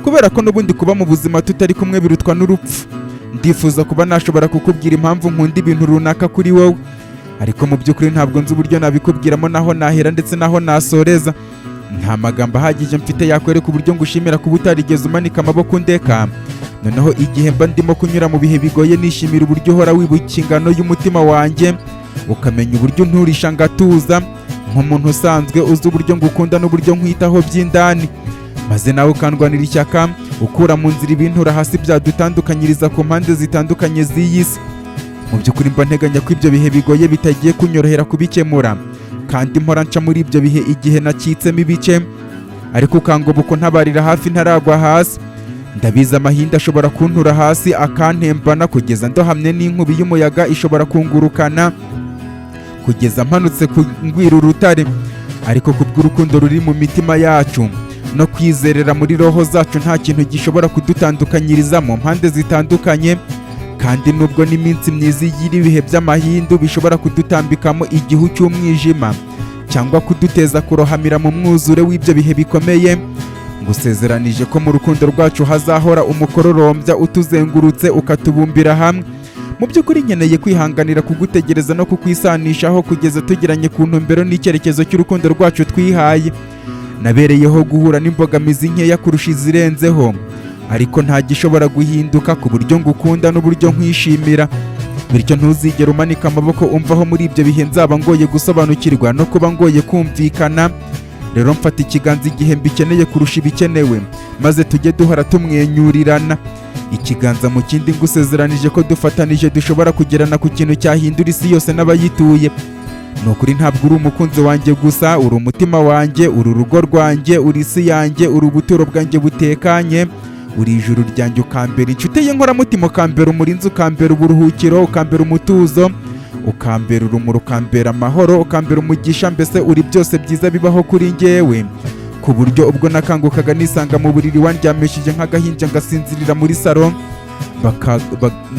kubera ko n'ubundi kuba mu buzima tutari kumwe birutwa n'urupfu. Ndifuza kuba nashobora kukubwira impamvu nkunda ibintu runaka kuri wowe, ariko mu by'ukuri ntabwo nzi uburyo nabikubwiramo naho nahera ndetse naho nasoreza. Nta magambo ahagije mfite yakwereka uburyo ngushimira kuba utarigeze umanika amaboko undeka. Noneho igihe mba ndimo kunyura mu bihe bigoye nishimira uburyo uhora wibuka ingano y'umutima wanjye, ukamenya uburyo nturisha ngatuza nk'umuntu usanzwe uzi uburyo ngukunda n'uburyo nkwitaho by'indani, maze nawe ukandwanira ishyaka ukura mu nzira ibintura hasi byadutandukanyiriza ku mpande zitandukanye z'iyi si. Mu by'ukuri mba nteganya ko ibyo bihe bigoye bitagiye kunyorohera kubikemura, kandi mpora nca muri ibyo bihe igihe nacitsemo ibice, ariko ukangoboka ntabarira hafi ntaragwa hasi. Ndabizi amahinda ashobora kuntura hasi akantembana kugeza ndohamye n'inkubi y'umuyaga ishobora kungurukana kugeza mpanutse kungwira urutare, ariko kubw'urukundo ruri mu mitima yacu no kwizerera muri roho zacu nta kintu gishobora kudutandukanyiriza mu mpande zitandukanye, kandi nubwo n'iminsi myiza igira ibihe by'amahindu bishobora kudutambikamo igihu cy'umwijima cyangwa kuduteza kurohamira mu mwuzure w'ibyo bihe bikomeye, ngusezeranije ko mu rukundo rwacu hazahora umukororombya utuzengurutse ukatubumbira hamwe. Mu by'ukuri nkeneye kwihanganira kugutegereza no kukwisanishaho kugeza tugiranye ku ntumbero n'icyerekezo cy'urukundo rwacu twihaye. Nabereyeho guhura n'imbogamizi nkeya kurusha izirenzeho, ariko nta gishobora guhinduka ku buryo ngukunda n'uburyo nkwishimira, bityo ntuzigere umanika amaboko umvaho muri ibyo bihe nzaba ngoye gusobanukirwa no kuba ngoye kumvikana. Rero mfata ikiganza igihe mbikeneye kurusha ibikenewe, maze tujye duhora tumwenyurirana. Ikiganza mu kindi ngusezeranije ko dufatanije dushobora kugerana ku kintu cyahindura isi yose n'abayituye. Ni ukuri ntabwo uri umukunzi wanjye gusa, uri umutima wanjye, uri urugo rwanjye, uri isi yanjye, uri ubuturo bwanjye butekanye, uri ijuru ryanjye, ukambera inshuti y'inkoramutima, ukambera umurinzi, ukambera uburuhukiro, ukambera umutuzo, ukambera urumuri, ukambera amahoro, ukambera umugisha, mbese uri byose byiza bibaho kuri njyewe, ku buryo ubwo nakangukaga nisanga mu buriri wandyamishije nk'agahinja ngasinzirira muri salo,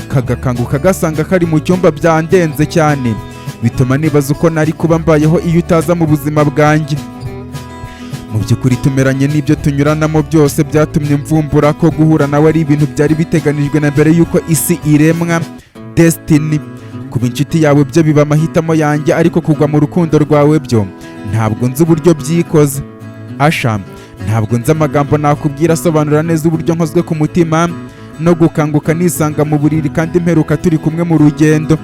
kagakanguka gasanga kari mu cyumba byandenze cyane, bituma nibaza uko nari kuba mbayeho iyo utaza mu buzima bwanjye. Mu by'ukuri tumeranye n'ibyo tunyuranamo byose byatumye mvumbura ko guhura nawe ari ibintu byari biteganijwe na mbere y'uko isi iremwa, destiny, kuba inshuti yawe byo biba amahitamo yanjye, ariko kugwa mu rukundo rwawe byo ntabwo nzi uburyo byikoze. Asha, ntabwo nzi amagambo nakubwira asobanura neza uburyo nkozwe ku mutima no gukanguka nisanga mu buriri kandi mperuka turi kumwe mu rugendo,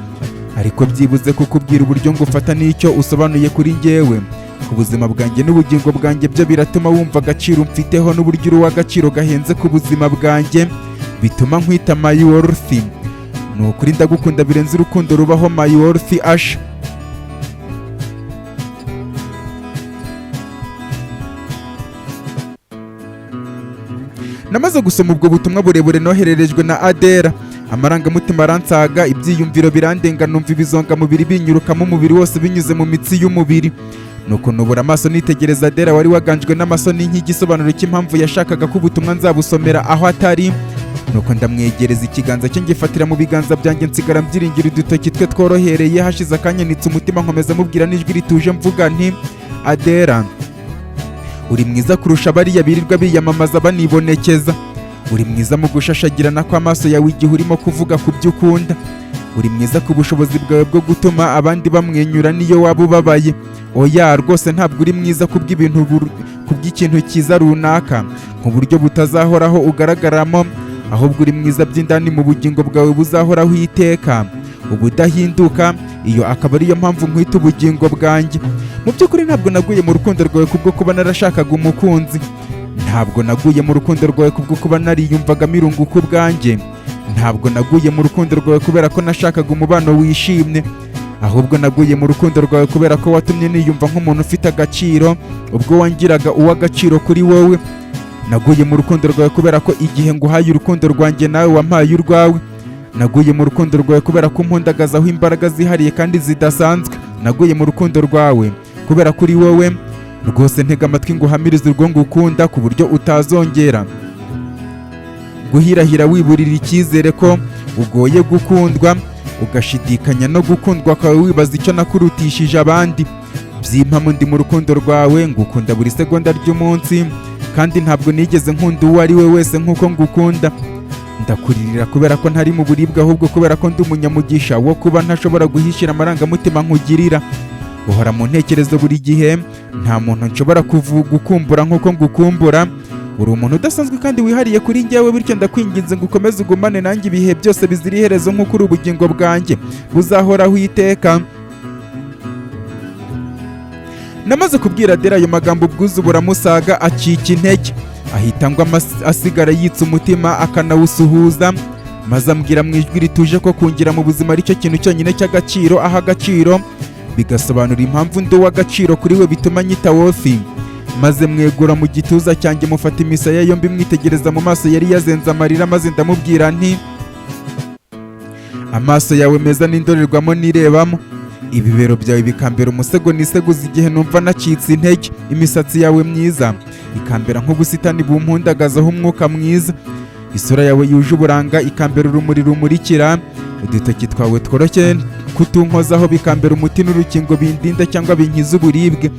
ariko byibuze kukubwira uburyo ngufata n'icyo usobanuye kuri njyewe ku buzima bwanjye n'ubugingo bwanjye byo biratuma wumva agaciro mfiteho n'uburyo uri uw'agaciro gahenze ku buzima bwanjye, bituma nkwita my worth. Ni ukuri ndagukunda birenze urukundo rubaho my worth Asha. Namaze gusoma ubwo butumwa burebure nohererejwe na Adela, amarangamutima aransaga, ibyiyumviro birandenga, numva ibizonga mubiri binyurukamo umubiri wose binyuze mu mitsi y'umubiri. Nuko nubura amaso nitegereza Adela wari waganjwe n'amasoni nk'igisobanuro cy'impamvu yashakaga ko ubutumwa nzabusomera aho atari. Nuko ndamwegereza ikiganza cye ngifatira mu biganza byanjye, nsigara mbyiringira udutoki twe tworohereye. Hashize akanya nitse umutima nkomeza mubwira n'ijwi rituje mvuga nti, Adela, uri mwiza kurusha bariya birirwa biyamamaza banibonekeza. Uri mwiza mu gushashagirana kw'amaso yawe igihe urimo kuvuga ku byo ukunda. Uri mwiza ku bushobozi bwawe bwo gutuma abandi bamwenyura niyo waba ubabaye. Oya, rwose ntabwo uri mwiza kubw'ikintu cyiza runaka mu buryo butazahoraho ugaragaramo, ahubwo uri mwiza by'indani mu bugingo bwawe buzahoraho iteka ubudahinduka. Iyo akaba ariyo mpamvu nkwita ubugingo bwanjye. Mu by'ukuri ntabwo naguye mu rukundo rwawe kubwo kuba narashakaga umukunzi. Ntabwo naguye mu rukundo rwawe kubwo kuba nariyumvagamo irunguka ubwanjye. Ntabwo naguye mu rukundo rwawe kubera ko nashakaga umubano wishimye. Ahubwo naguye mu rukundo rwawe kubera ko watumye niyumva nk'umuntu ufite agaciro ubwo wangiraga uw'agaciro kuri wowe. Naguye mu rukundo rwawe kubera ko igihe nguhaye urukundo rwanjye nawe wampaye urwawe. Naguye mu rukundo rwawe kubera ko umpundagazaho imbaraga zihariye kandi zidasanzwe. Naguye mu rukundo rwawe kubera ko uri wowe rwose ntega amatwi nguhamirize urwo ngukunda ku buryo utazongera guhirahira wiburira icyizere ko ugoye gukundwa, ugashidikanya no gukundwa kwawe wibaza icyo nakurutishije abandi. By'impamo ndi mu rukundo rwawe, ngukunda buri segonda ry'umunsi, kandi ntabwo nigeze nkunda uwo ari we wese nk'uko ngukunda. Ndakuririra kubera ko ntari mu buribwe, ahubwo kubera ko ndi umunyamugisha wo kuba ntashobora guhishira amarangamutima nkugirira. Uhora mu ntekerezo buri gihe, nta muntu nshobora gukumbura nk'uko ngukumbura. Uri umuntu udasanzwe kandi wihariye kuri njyewe, bityo ndakwinginze ngo ukomeze ugumane nanjye ibihe byose bizira iherezo nk'uko uri ubugingo bwanjye buzahoraho iteka. Namaze kubwira Adela ayo magambo ubwuzu buramusaga, acika intege, ahita ngwa asigara yitsa umutima akanawusuhuza, maze ambwira mu ijwi rituje ko kungira mu buzima ari cyo kintu cyonyine cy'agaciro, aha agaciro bigasobanura impamvu ndi uw'agaciro kuri we bituma nyita wofi. Maze mwegura mu gituza cyanjye mufata imisaya yombi mwitegereza mu maso yari yazenze amarira, maze ndamubwira nti, amaso yawe meza n'indorerwamo nirebamo, ibibero byawe bikambera umusego niseguza igihe numva nacitse intege, imisatsi yawe myiza ikambera nk'ubusitani bumpundagazaho umwuka mwiza, isura yawe yuje uburanga ikambera urumuri rumurikira, udutoki twawe tworoshye kutunkozaho bikambera umuti n'urukingo bindinda cyangwa binkiza uburibwe,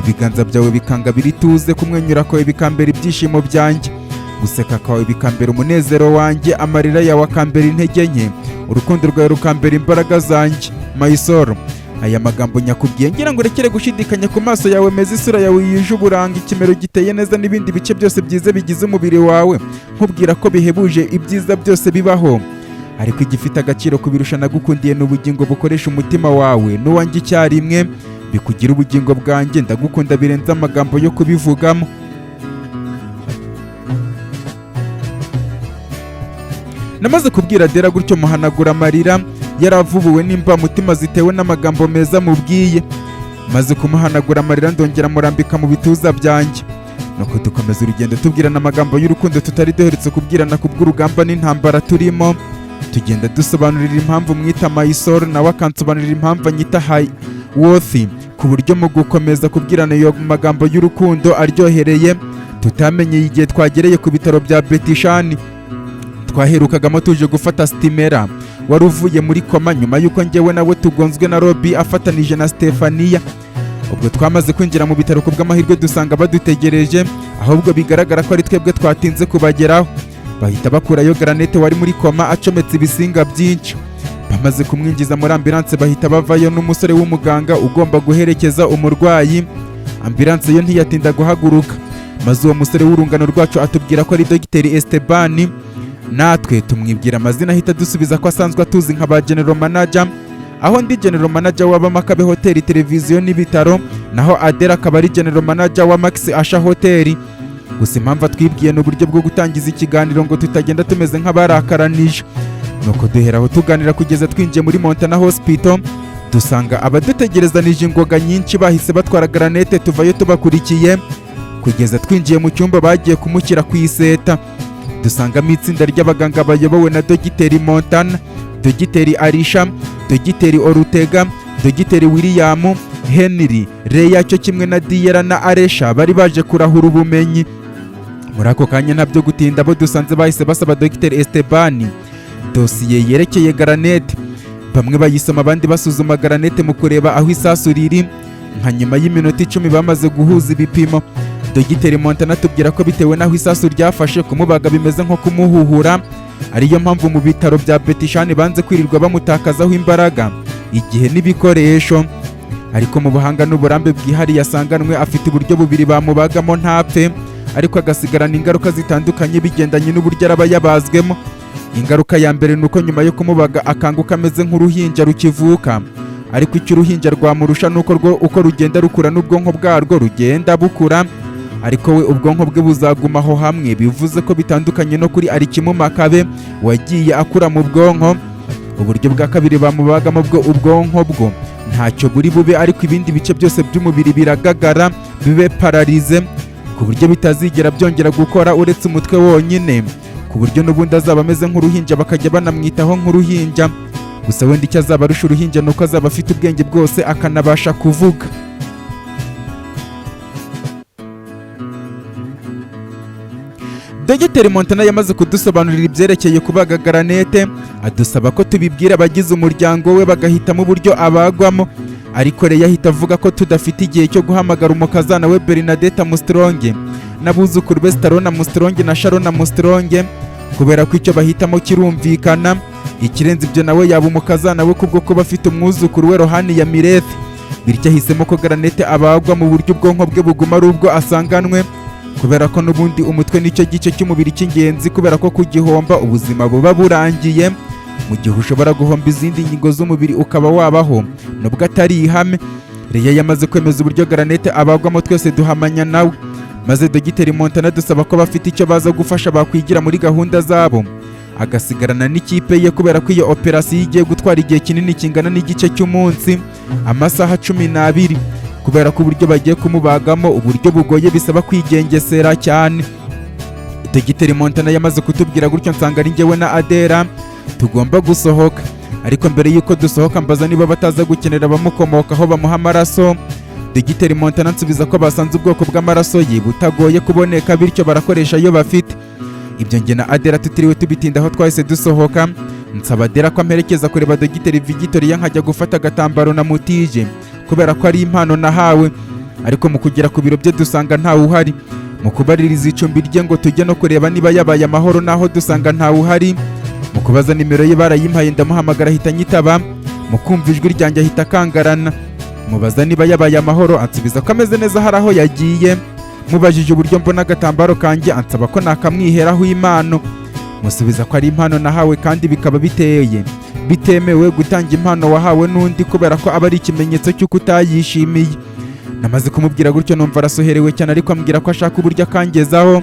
ibiganza byawe bikangabira ituze, kumwenyura kwawe bikambera ibyishimo byanjye, guseka kwawe bikambera umunezero wanjye, amarira yawe akambera intege nke, urukundo rwawe rukambera imbaraga zanjye. My soul, aya magambo nyakubwiye ngira ngo urekere gushidikanya ku maso yawe meza, isura yawe yuje uburanga, ikimero giteye neza n'ibindi bice byose byiza bigize umubiri wawe, nkubwira ko bihebuje ibyiza byose bibaho, ariko igifite agaciro kubirusha nagukundiye n'ubugingo bukoresha umutima wawe n'uwanjye icyarimwe, bikugira ubugingo bwanjye. Ndagukunda birenze amagambo yo kubivugamo. Namaze kubwira Adela gutyo muhanagura amarira yaravubuwe n'imbamutima zitewe n'amagambo meza mubwiye, maze kumuhanagura amarira ndongera murambika mu bituza byanjye, nuko dukomeza urugendo tubwirana amagambo y'urukundo tutari duherutse kubwirana kubw'urugamba n'intambara turimo, tugenda dusobanurira impamvu mwita my soul, nawe akansobanurira impamvu anyita high worth, ku buryo mu gukomeza kubwirana ayo magambo y'urukundo aryohereye tutamenye igihe twagereye ku bitaro bya Betishani. Twaherukagamo tuje gufata Stimera wari uvuye muri koma nyuma y'uko njyewe nawe tugonzwe na Robi afatanije na Stefania. Ubwo twamaze kwinjira mu bitaro ku bw'amahirwe dusanga badutegereje, ahubwo bigaragara ko ari twebwe twatinze kubageraho. Bahita bakurayo Granete wari muri koma acometse ibisinga byinshi. bamaze kumwinjiza muri ambulance bahita bavayo n'umusore w'umuganga ugomba guherekeza umurwayi. Ambulance yo ntiyatinda guhaguruka, maze uwo musore w'urungano rwacu atubwira ko ari Dr Esteban. Natwe tumwibwira amazina ahita dusubiza ko asanzwe atuzi nka ba General Manager, aho ndi General Manager wa Makabe Hotel Televiziyo n'ibitaro, naho Adela akaba ari General Manager wa Max Asha Hotel. Gusa impamvu twibwiye n'uburyo bwo gutangiza ikiganiro ngo tutagenda tumeze nk'abarakaranije, nuko duheraho tuganira kugeza twinjiye muri Montana Hospital. Dusanga abadutegerezanije ingoga nyinshi bahise batwara granete tuvayo tubakurikiye, kugeza twinjiye mu cyumba bagiye kumushyira ku iseta. Dusangamo itsinda ry'abaganga bayobowe na Dogiteri Montana, Dogiteri Alisha, Dogiteri Orutega, Dogiteri William, Henry, Leya cyo kimwe na Diera na Aresha bari baje kurahura ubumenyi. Muri ako kanya ntabyo gutinda abo dusanze bahise basaba Dr Esteban dosiye yerekeye granete. Bamwe bayisoma abandi basuzuma granete mu kureba aho isasu riri. Nka nyuma y'iminota 10 bamaze guhuza ibipimo, Dogiteri Montana atubwira ko bitewe n'aho isasu ryafashe kumubaga bimeze nko kumuhuhura, ariyo mpamvu mu bitaro bya Betishani banze kwirirwa bamutakazaho imbaraga, igihe n'ibikoresho. Ariko mu buhanga n'uburambe bwihariye asanganwe afite uburyo bubiri bamubagamo ntapfe, ariko agasigarana ingaruka zitandukanye bigendanye n'uburyo araba yabazwemo. Ingaruka ya mbere nuko nyuma yo kumubaga akanguka ameze nk'uruhinja rukivuka, ariko icyo uruhinja rwamurusha nuko uko rugenda rukura n'ubwonko bwarwo rugenda bukura, ariko we ubwonko bwe buzagumaho hamwe. Bivuze ko bitandukanye no kuri Alikimu Makabe wagiye akura mu bwonko. Uburyo bwa kabiri bamubagamo bwo ubwonko bwo ntacyo buri bube, ariko ibindi bice byose by'umubiri biragagara bibe paralize, ku buryo bitazigera byongera gukora uretse umutwe wonyine, ku buryo n'ubundi azaba ameze nk'uruhinja bakajya banamwitaho nk'uruhinja. Gusa wenda icyo azaba arusha uruhinja nuko azaba afite ubwenge bwose akanabasha kuvuga. Dogiteri Montana yamaze kudusobanurira ibyerekeye kubaga granete, adusaba ko tubibwira abagize umuryango we bagahitamo uburyo abagwamo. Ariko Leya ahita avuga ko tudafite igihe cyo guhamagara umukazana we Bernadette Armstrong n'abuzukuru be Starona Armstrong na Sharona Armstrong, kubera ko icyo bahitamo kirumvikana. Ikirenze ibyo nawe yaba umukazana we kubwo kuba afite umwuzukuru we Rohani ya Mireth, bityo ahisemo ko granete abagwa mu buryo ubwonko bwe buguma ari ubwo asanganwe, kubera ko n'ubundi umutwe nicyo gice cy'umubiri cy'ingenzi, kubera ko kugihomba ubuzima buba burangiye, mu gihe ushobora guhomba izindi ngingo z'umubiri ukaba wabaho nubwo atari ihame. Leya yamaze kwemeza uburyo granete abagwamo twese duhamanya nawe, maze Dogiteri Montana dusaba ko bafite icyo baza gufasha bakwigira muri gahunda zabo, agasigarana n'ikipe ye, kubera ko iyo operasiyo igiye gutwara igihe kinini kingana n'igice cy'umunsi, amasaha 12, kubera ko uburyo bagiye kumubagamo uburyo bugoye bisaba kwigengesera cyane. Dogiteri Montana yamaze kutubwira gutyo nsanga ari njyewe na Adela tugomba gusohoka, ariko mbere y'uko dusohoka mbaza niba bataza gukenera abamukomokaho bamuha amaraso. Dogiteri Montana nsubiza ko basanze ubwoko bw'amaraso ye butagoye kuboneka, bityo barakoresha ayo bafite. Ibyo njye na Adela tutiriwe tubitindaho twahise dusohoka, nsaba Adela ko amperekeza kureba Dogiteri Victoria nkajya gufata agatambaro na mutije, kubera ko ari impano nahawe. Ariko mu kugera ku biro bye dusanga ntawe uhari. Mu kubaririza icumbi rye ngo tujye no kureba niba yabaye amahoro, naho dusanga ntawe uhari. Mu kubaza nimero ye barayimpaye, ndamuhamagara ahita nyitaba, mu kumva ijwi ryanjye ahita akangarana. Mubaza niba yabaye amahoro, ansubiza ko ameze neza hari aho yagiye. Mubajije uburyo mbona agatambaro kanjye, ansaba ko nakamwiheraho impano. Musubiza ko ari impano nahawe kandi bikaba bitemewe gutanga impano wahawe n'undi, kubera ko aba ari ikimenyetso cy'uko utayishimiye. Namaze kumubwira gutyo numva arasoherewe cyane, ariko ambwira ko ashaka uburyo akangezaho.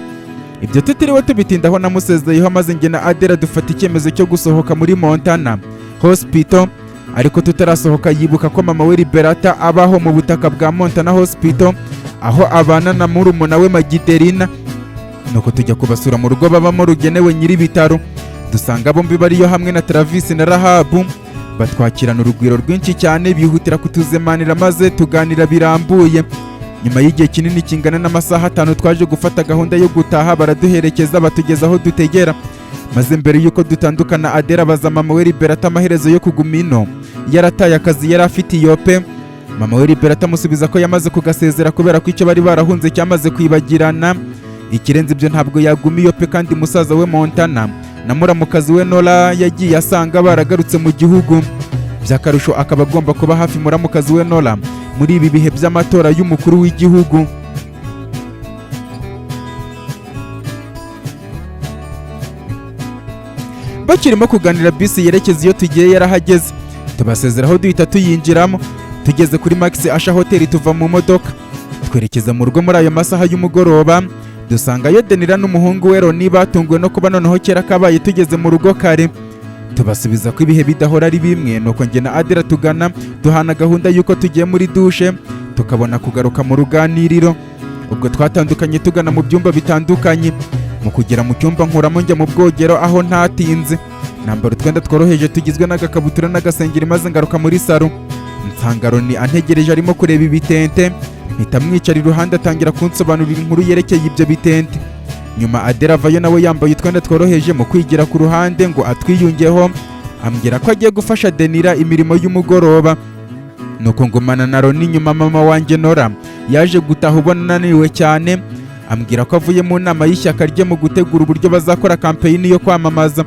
Ibyo tutiriwe tubitindaho namusezeyeho, maze njye na Adela dufata icyemezo cyo gusohoka muri Montana Hospital. Ariko tutarasohoka yibuka ko mama we Liberata abaho mu butaka bwa Montana Hospital, aho abana na murumuna we Magdalena. Nuko tujya kubasura mu rugo babamo rugenewe nyiri bitaro, dusanga bombi bariyo hamwe na Travis na Rahabu. Batwakirana urugwiro rwinshi cyane, bihutira kutuzemanira maze tuganira birambuye. Nyuma y'igihe kinini kingana n'amasaha 5 twaje gufata gahunda yo gutaha, baraduherekeza batugeza aho dutegera. Maze mbere yuko dutandukana Adela baza mama we Liberata amaherezo yo kuguma ino, yarataye akazi yari afite Yope. Mama we Liberata amusubiza ko yamaze kugasezera kubera ko icyo bari barahunze cyamaze kwibagirana. Ikirenze ibyo ntabwo yaguma Yope, kandi musaza we Montana na muramukazi we Nora yagiye asanga baragarutse mu gihugu. By'akarusho akaba agomba kuba hafi muramukazi we Nora muri ibi bihe by'amatora y'umukuru w'igihugu. Bakirimo kuganira bisi yerekeza iyo tugiye yarahageze, tubasezeraho duhita tuyinjiramo. Tugeze kuri Max Asha Hotel tuva mu modoka twerekeza mu rugo. Muri ayo masaha y'umugoroba dusangayo Denira n'umuhungu we Roni batunguwe no kuba noneho kera kabaye tugeze mu rugo kare. Tubasubiza ko ibihe bidahora ari bimwe, nuko njye na Adela tugana duhana gahunda y'uko tugiye muri dushe tukabona kugaruka mu ruganiriro. Ubwo twatandukanye tugana mu byumba bitandukanye. Mu kugera mu cyumba nkuramo njya mu bwogero aho ntatinze, nambara utwenda tworoheje tugizwe n'agakabutura n'agasengeri maze ngaruka muri saro. Nsanga Roni antegereje arimo kureba ibitente, mpita mwicara iruhande atangira kunsobanurira inkuru yerekeye ibyo bitente. Nyuma Adela avayo nawe yambaye utwenda tworoheje mu kwigira ku ruhande ngo atwiyungeho, ambwira ko agiye gufasha Denira imirimo y'umugoroba. Nuko ngumana na Roni. Nyuma mama wanjye Nora yaje gutaha ubona ananiwe cyane, ambwira ko avuye mu nama y'ishyaka rye mu gutegura uburyo bazakora kampeyini yo kwamamaza.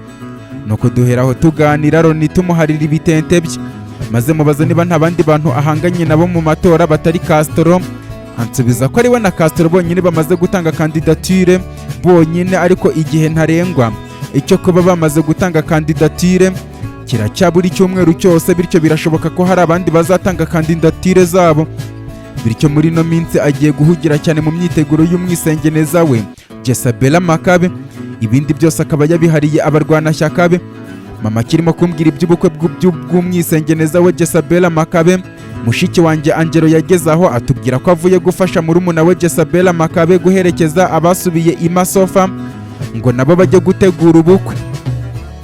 Nuko duheraho tuganira, Roni tumuharira ibitente bye, maze mubaza niba nta bandi bantu ahanganye nabo mu matora batari Castro. Ansubiza ko ari we na Castro bonyine bamaze gutanga kandidatire bonyine, ariko igihe ntarengwa icyo kuba bamaze gutanga kandidatire kiracyabura icyumweru cyose, bityo birashoboka ko hari abandi bazatanga kandidatire zabo. Bityo muri no minsi agiye guhugira cyane mu myiteguro y'umwisengeneza we Jezabel Makabe, ibindi byose akaba yabihariye abarwanashyaka be. Mama kirimo kumbwira iby'ubukwe bw'umwisengeneza we Jezabel Makabe, mushiki wanjye Angelo yageze aho atubwira ko avuye gufasha murumuna we Jezabel Makabe guherekeza abasubiye i Masofa ngo nabo bajye gutegura ubukwe.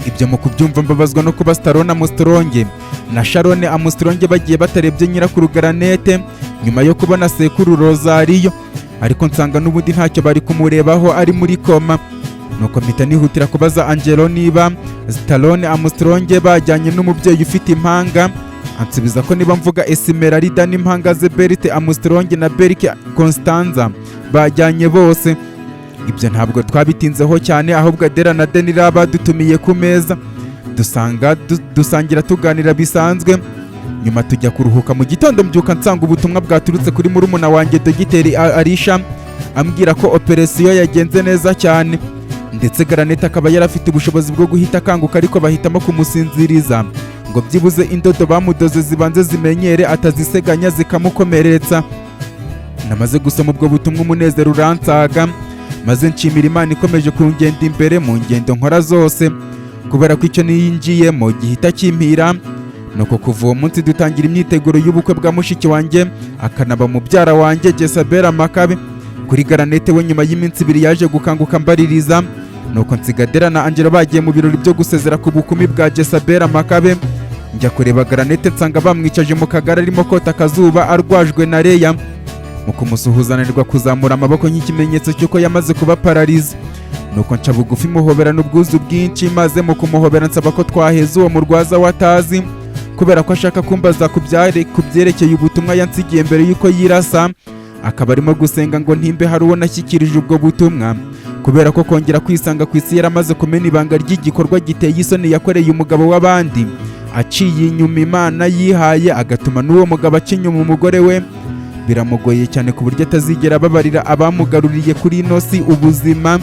Ibyo mu kubyumva mbabazwa no kuba Stallone Armstrong na Sharon Armstrong bagiye batarebye nyirakuru Garanete nyuma yo kubona sekuru Rosario, ariko nsanga n'ubundi ntacyo bari kumurebaho ari muri koma. Nuko mpita nihutira kubaza Angelo niba Stallone Armstrong bajyanye n'umubyeyi ufite impanga. Ansubiza ko niba mvuga Esmeralda n'impanga ze Berthe Armstrong na Berke Constanza bajyanye bose. Ibyo ntabwo twabitinzeho cyane, ahubwo Adela na Denira badutumiye ku meza dusangira tuganira bisanzwe. Nyuma tujya kuruhuka. Mu gitondo mbyuka nsanga ubutumwa bwaturutse kuri murumuna wanjye Dogiteri Arisha ambwira ko operasiyo yagenze neza cyane, ndetse Garanete akaba yarafite ubushobozi bwo guhita akanguka, ariko bahitamo kumusinziriza ngo byibuze indodo bamudoze zibanze zimenyere ataziseganya zikamukomeretsa. Namaze gusoma ubwo butumwa umunezero uransaga, maze nshimira Imana ikomeje kungenda imbere mu ngendo nkora zose, kubera ko icyo niyinjiyemo gihita kimpira. Nuko kuva uwo munsi dutangira imyiteguro y'ubukwe bwa mushiki wanjye akanaba mubyara wanjye Jezabel Makabe. Kuri Garanete we nyuma y'iminsi 2 yaje gukanguka mbaririza, nuko nsiga Adela na Angelo bagiye mu birori byo gusezera ku bukumi bwa Jezabel Makabe. Njya kureba Garanete nsanga bamwicaje mu kagara arimo kota akazuba arwajwe na Leya. Mu kumusuhuzanirwa kuzamura amaboko nk'ikimenyetso cy'uko yamaze kuba pararize. Nuko nca bugufi muhoberana ubwuzu bwinshi, maze mu kumuhobera nsaba ko twaheza uwo murwaza watazi, kubera ko ashaka kumbaza kubyerekeye ubutumwa yansigiye mbere y'uko yirasa. Akaba arimo gusenga ngo ntimbe hari uwo nashyikirije ubwo butumwa, kubera ko kongera kwisanga ku isi yaramaze kumena ibanga ry'igikorwa giteye isoni yakoreye umugabo w'abandi, aciye inyuma Imana yihaye, agatuma n'uwo mugabo aca inyuma umugore we. Biramugoye cyane ku buryo atazigera ababarira abamugaruriye kuri ino si ubuzima,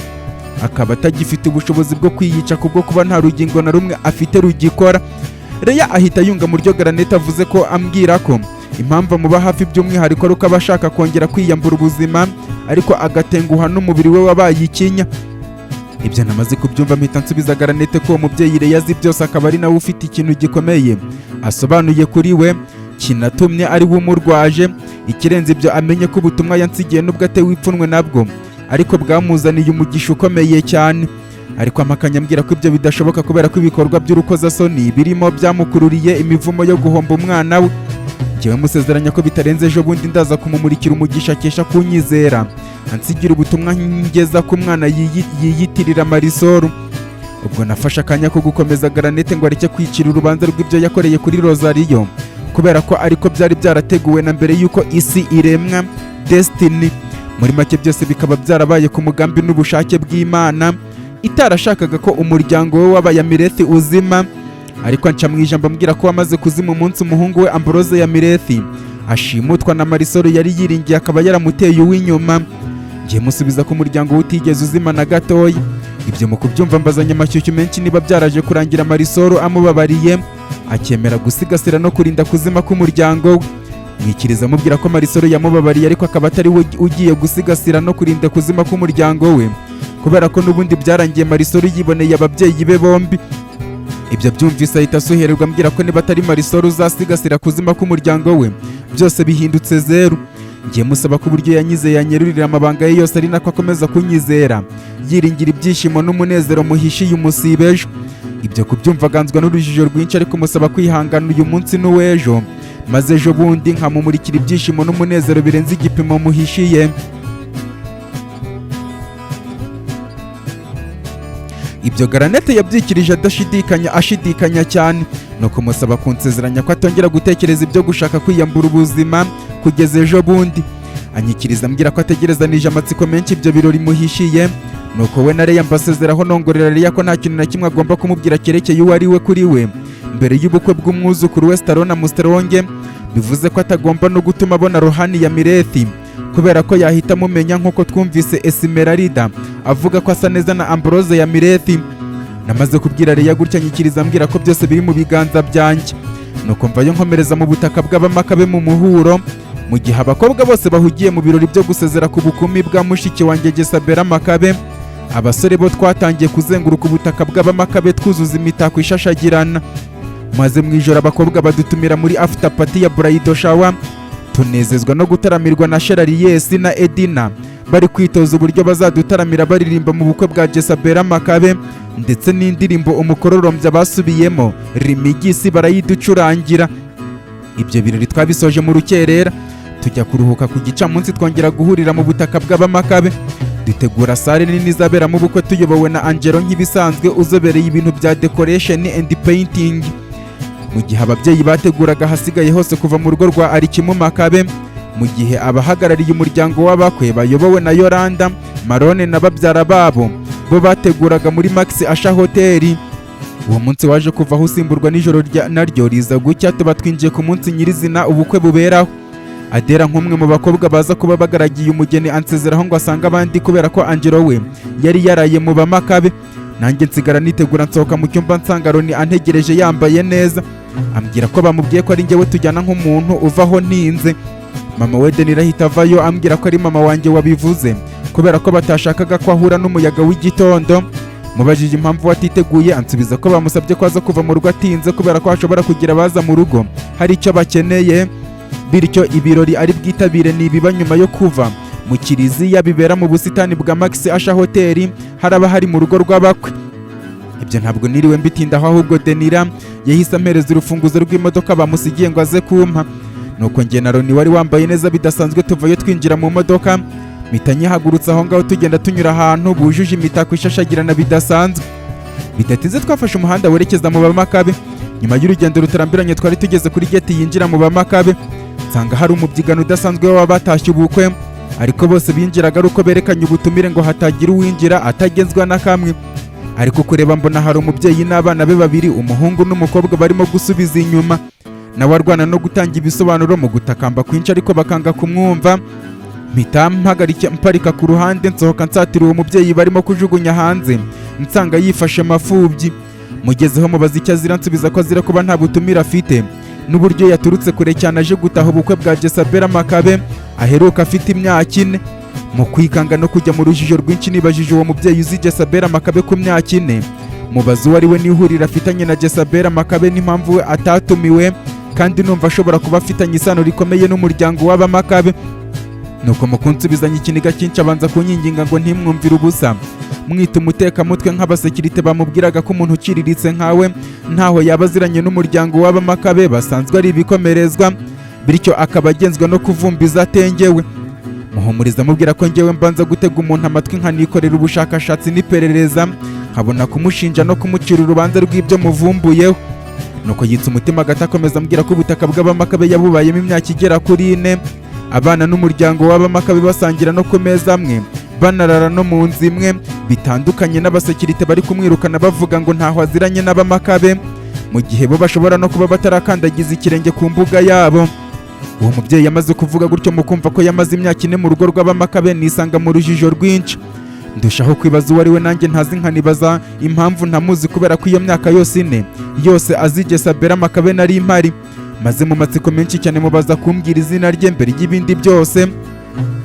akaba atagifite ubushobozi bwo kwiyica kubwo kuba nta rugingo na rumwe afite rugikora. Leya ahita yunga mu ryo Garanete avuze ko ambwira ko impamvu amuba hafi by'umwihariko ari uko aba ashaka kongera kwiyambura ubuzima, ariko agatenguha n'umubiri we wabaye ikinya. Ibyo namaze kubyumva mpita nsubiza Garanete ko uwo mubyeyi Leya azi byose, akaba ari nawe ufite ikintu gikomeye asobanuye kuri we kinatumye ari we umurwaje. Ikirenze ibyo amenye ko ubutumwa yansigiye nubwo atewe ipfunwe nabwo, ariko bwamuzaniye umugisha ukomeye cyane. Ariko amakanya ambwira ko ibyo bidashoboka kubera ko ibikorwa by'urukozasoni birimo byamukururiye imivumo yo guhomba umwana we. Njyewe musezeranya ko bitarenze ejo bundi ndaza kumumurikira umugisha akesha kunyizera, ansigira ubutumwa ngeza ku mwana yiyitirira Marisol. Ubwo nafashe akanya ko gukomeza Garanete ngo areke kwicira urubanza rw'ibyo yakoreye kuri Rosario, kubera ko ariko byari byarateguwe na mbere y'uko isi iremwa, Destiny. Muri make byose bikaba byarabaye ku mugambi n'ubushake bw'Imana. itarashakaga ko umuryango we w'Abayamirethi uzima, ariko anca mu ijambo ambwira ko wamaze kuzima umunsi umuhungu we Ambrose Yamirethi ashimutwa na Marisol yari yiringiye akaba yaramuteye uw'inyuma. Ngiye musubiza ko umuryango we utigeze uzima na gatoya. Ibyo mu kubyumva mbazanya amashyushyu menshi niba byaraje kurangira Marisol amubabariye akemera gusigasira no kurinda kuzima k'umuryango we. Mwikiriza amubwira ko Marisol yamubabariye ariko akaba atari we ugiye gusigasira no kurinda kuzima k'umuryango we, kubera ko n'ubundi byarangiye Marisol yiboneye ababyeyi be bombi. Ibyo byumvise ahita asuhererwa ambwira ko niba atari Marisol uzasigasira kuzima k'umuryango we byose bihindutse zeru. Ngiye musaba ko uburyo yanyizeye yanyerurira amabanga ye yose ari nako akomeza kunyizera, yiringira ibyishimo n'umunezero muhishiye umusibe ejo. Ibyo kubyumva aganzwa n'urujijo rwinshi, ariko musaba kwihangana uyu munsi n'uw'ejo, maze ejo bundi nkamumurikira ibyishimo n'umunezero birenze igipimo muhishiye. Ibyo Garanete yabyikirije ashidikanya cyane, nuko musaba kunsezeranya ko atongera gutekereza ibyo gushaka kwiyambura ubuzima kugeza ejo bundi. Anyikiriza ambwira ko ategerezanije amatsiko menshi ibyo birori muhishiye, nuko we na Leya mbasezeraho nongorera Leya ko nta kintu na kimwe agomba kumubwira cyerekeye uwo ari we kuri we mbere y'ubukwe bw'umwuzukuru we Starona Mustelonge, bivuze ko atagomba no gutuma abona Rohani Yamirethi, kubera ko yahita amumenya nk'uko twumvise Esmeralda avuga ko asa neza na Ambrose Yamirethi. Namaze kubwira Leya gutya nyikiriza ambwira ko byose biri mu biganza byanjye, nuko mvayo nkomereza mu butaka bw'Abamakabe mu muhuro, mu gihe abakobwa bose bahugiye mu birori byo gusezera ku bukumi bwa mushiki wanjye Jezabela Makabe. Abasore bo twatangiye kuzenguruka ubutaka bw'Abamakabe twuzuza imitako ishashagirana, maze mu ijoro abakobwa badutumira muri after party ya bridal shower. Tunezezwa no gutaramirwa na Sheraries na Edina bari kwitoza uburyo bazadutaramira baririmba mu bukwe bwa Jezabela Makabe, ndetse n'indirimbo umukororombya basubiyemo Rimigisi barayiducurangira. Ibyo birori twabisoje mu rukerera, tujya kuruhuka ku gicamunsi twongera guhurira mu butaka bw'Abamakabe. Dutegura sale nini izaberamo ubukwe tuyobowe na Angelo nk'ibisanzwe uzobereye ibintu bya decoration and painting. Mu gihe ababyeyi bateguraga hasigaye hose kuva mu rugo rwa Arikimu Makabe, mu gihe abahagarariye umuryango w'abakwe bayobowe na Yolanda, Marone na babyara babo bo bateguraga muri Max Asha Hotel. Uwo munsi waje kuvaho usimburwa n'ijoro naryo riza gucya, tuba twinjiye ku munsi nyirizina ubukwe buberaho. Adera nk'umwe mu bakobwa baza kuba bagaragiye umugeni ansezeraho ngo asanga abandi, kubera ko Angelo we yari yaraye mu Bamakabe. Nanjye nsigara nitegura nsohoka mu cyumba nsanga Roni antegereje yambaye neza, ambwira ko bamubwiye ko ari njyewe tujyana nk'umuntu uvaho ntinze. Mama we Denira ahita avayo ambwira ko ari mama wanjye wabivuze, kubera ko batashakaga ko ahura n'umuyaga w'igitondo. Mubajije impamvu watiteguye, ansubiza ko bamusabye ko aza kuva mu rugo atinze, kubera ko hashobora kugira abaza mu rugo hari icyo bakeneye, bityo ibirori ari bwitabire nibiba nyuma yo kuva mu kiliziya bibera mu busitani bwa Max Asha Hotel haraba hari mu rugo rw'abakwe. Ibyo ntabwo niriwe mbitindaho, ahubwo Denira yahise ampereza urufunguzo rw'imodoka bamusigiye ngo aze kumpa. Nuko njye na Roni wari wambaye neza bidasanzwe tuvayo twinjira mu modoka, mpita nyihagurutsa aho ngaho tugenda tunyura ahantu bujuje imitako ishashagirana bidasanzwe. Bidatinze twafashe umuhanda werekeza mu Bamakabe. Nyuma y'urugendo rutarambiranye twari tugeze kuri gate yinjira mu Bamakabe, nsanga hari umubyigano udasanzwe w'abatashye ubukwe, ariko bose binjiraga ari uko berekanye ubutumire ngo hatagira uwinjira atagenzwa na kamwe. Ariko kureba mbona hari umubyeyi n'abana be babiri, umuhungu n'umukobwa, barimo gusubiza inyuma, nawe arwana no gutanga ibisobanuro mu gutakamba kwinshi ariko bakanga kumwumva. Mpita mparika ku ruhande nsohoka nsatira uwo mubyeyi barimo kujugunya hanze, nsanga yifashe mafubyi. Mugezeho mubaza icyo azira, nsubiza ko azira kuba nta butumire afite, n'uburyo yaturutse kure cyane aje gutaha ubukwe bwa Jezabela Makabe aheruka afite imyaka 4. Mu kwikanga no kujya mu rujijo rwinshi nibajije uwo mubyeyi uzi Jezabela Makabe ku myaka 4, mubaza uwo ari we n'ihuriro afitanye na Jezabela Makabe n'impamvu we atatumiwe, kandi numva ashobora kuba afitanye isano rikomeye n'umuryango w'Abamakabe. Nuko mu kunsubizanya ikiniga cyinshi abanza kunyinginga ngo ntimwumvire ubusa, mwita umutekamutwe nk'abasekirite bamubwiraga ko umuntu uciriritse nkawe ntaho yaba aziranye n'umuryango w'Abamakabe basanzwe ari ibikomerezwa, bityo akaba agenzwa no kuvumbiza atengewe. Muhumuriza mubwira ko njyewe mbanza gutega umuntu amatwi nkanikorera ubushakashatsi n'iperereza, nkabona kumushinja no kumucira urubanza rw'ibyo muvumbuyeho. Nuko yitsa umutima agata akomeza ambwira ko ubutaka bw'Abamakabe yabubayemo imyaka igera kuri 4, abana n'umuryango w'Abamakabe basangira no ku meza amwe, banarara no mu nzu imwe, bitandukanye n'abasekirite bari kumwirukana bavuga ngo ntaho aziranye n'abamakabe, mu gihe bo bashobora no kuba batarakandagiza ikirenge ku mbuga yabo. Uwo mubyeyi yamaze kuvuga gutyo mu kumva ko yamaze imyaka 4 mu rugo rw'abamakabe, nisanga mu rujijo rwinshi. Ndushaho kwibaza uwo ari we, nanjye ntazi nkanibaza impamvu ntamuzi, kubera ko iyo myaka yose 4 yose azige Sabera Makabe nari impari. Maze mu matsiko menshi cyane mubaza kumbwira izina rye mbere y'ibindi byose,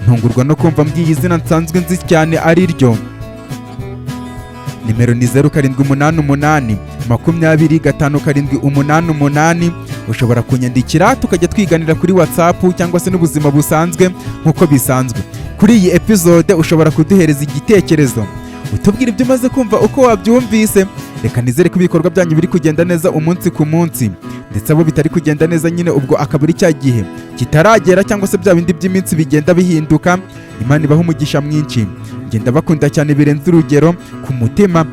ntungurwa no kumva mbwiye izina nsanzwe nzi cyane ari ryo. Nimero ni 0788 20 ushobora kunyandikira tukajya twiganira kuri WhatsApp cyangwa se n'ubuzima busanzwe nk'uko bisanzwe. Kuri iyi episode ushobora kuduhereza igitekerezo, utubwira ibyo umaze kumva uko wabyumvise. Reka nizere ko ibikorwa byanyu biri kugenda neza umunsi ku munsi, ndetse abo bitari kugenda neza nyine ubwo akaburi cya gihe kitaragera, cyangwa se bya bindi by'iminsi bigenda bihinduka. Imana ibaha umugisha mwinshi. Ngenda bakunda cyane birenze urugero ku mutima.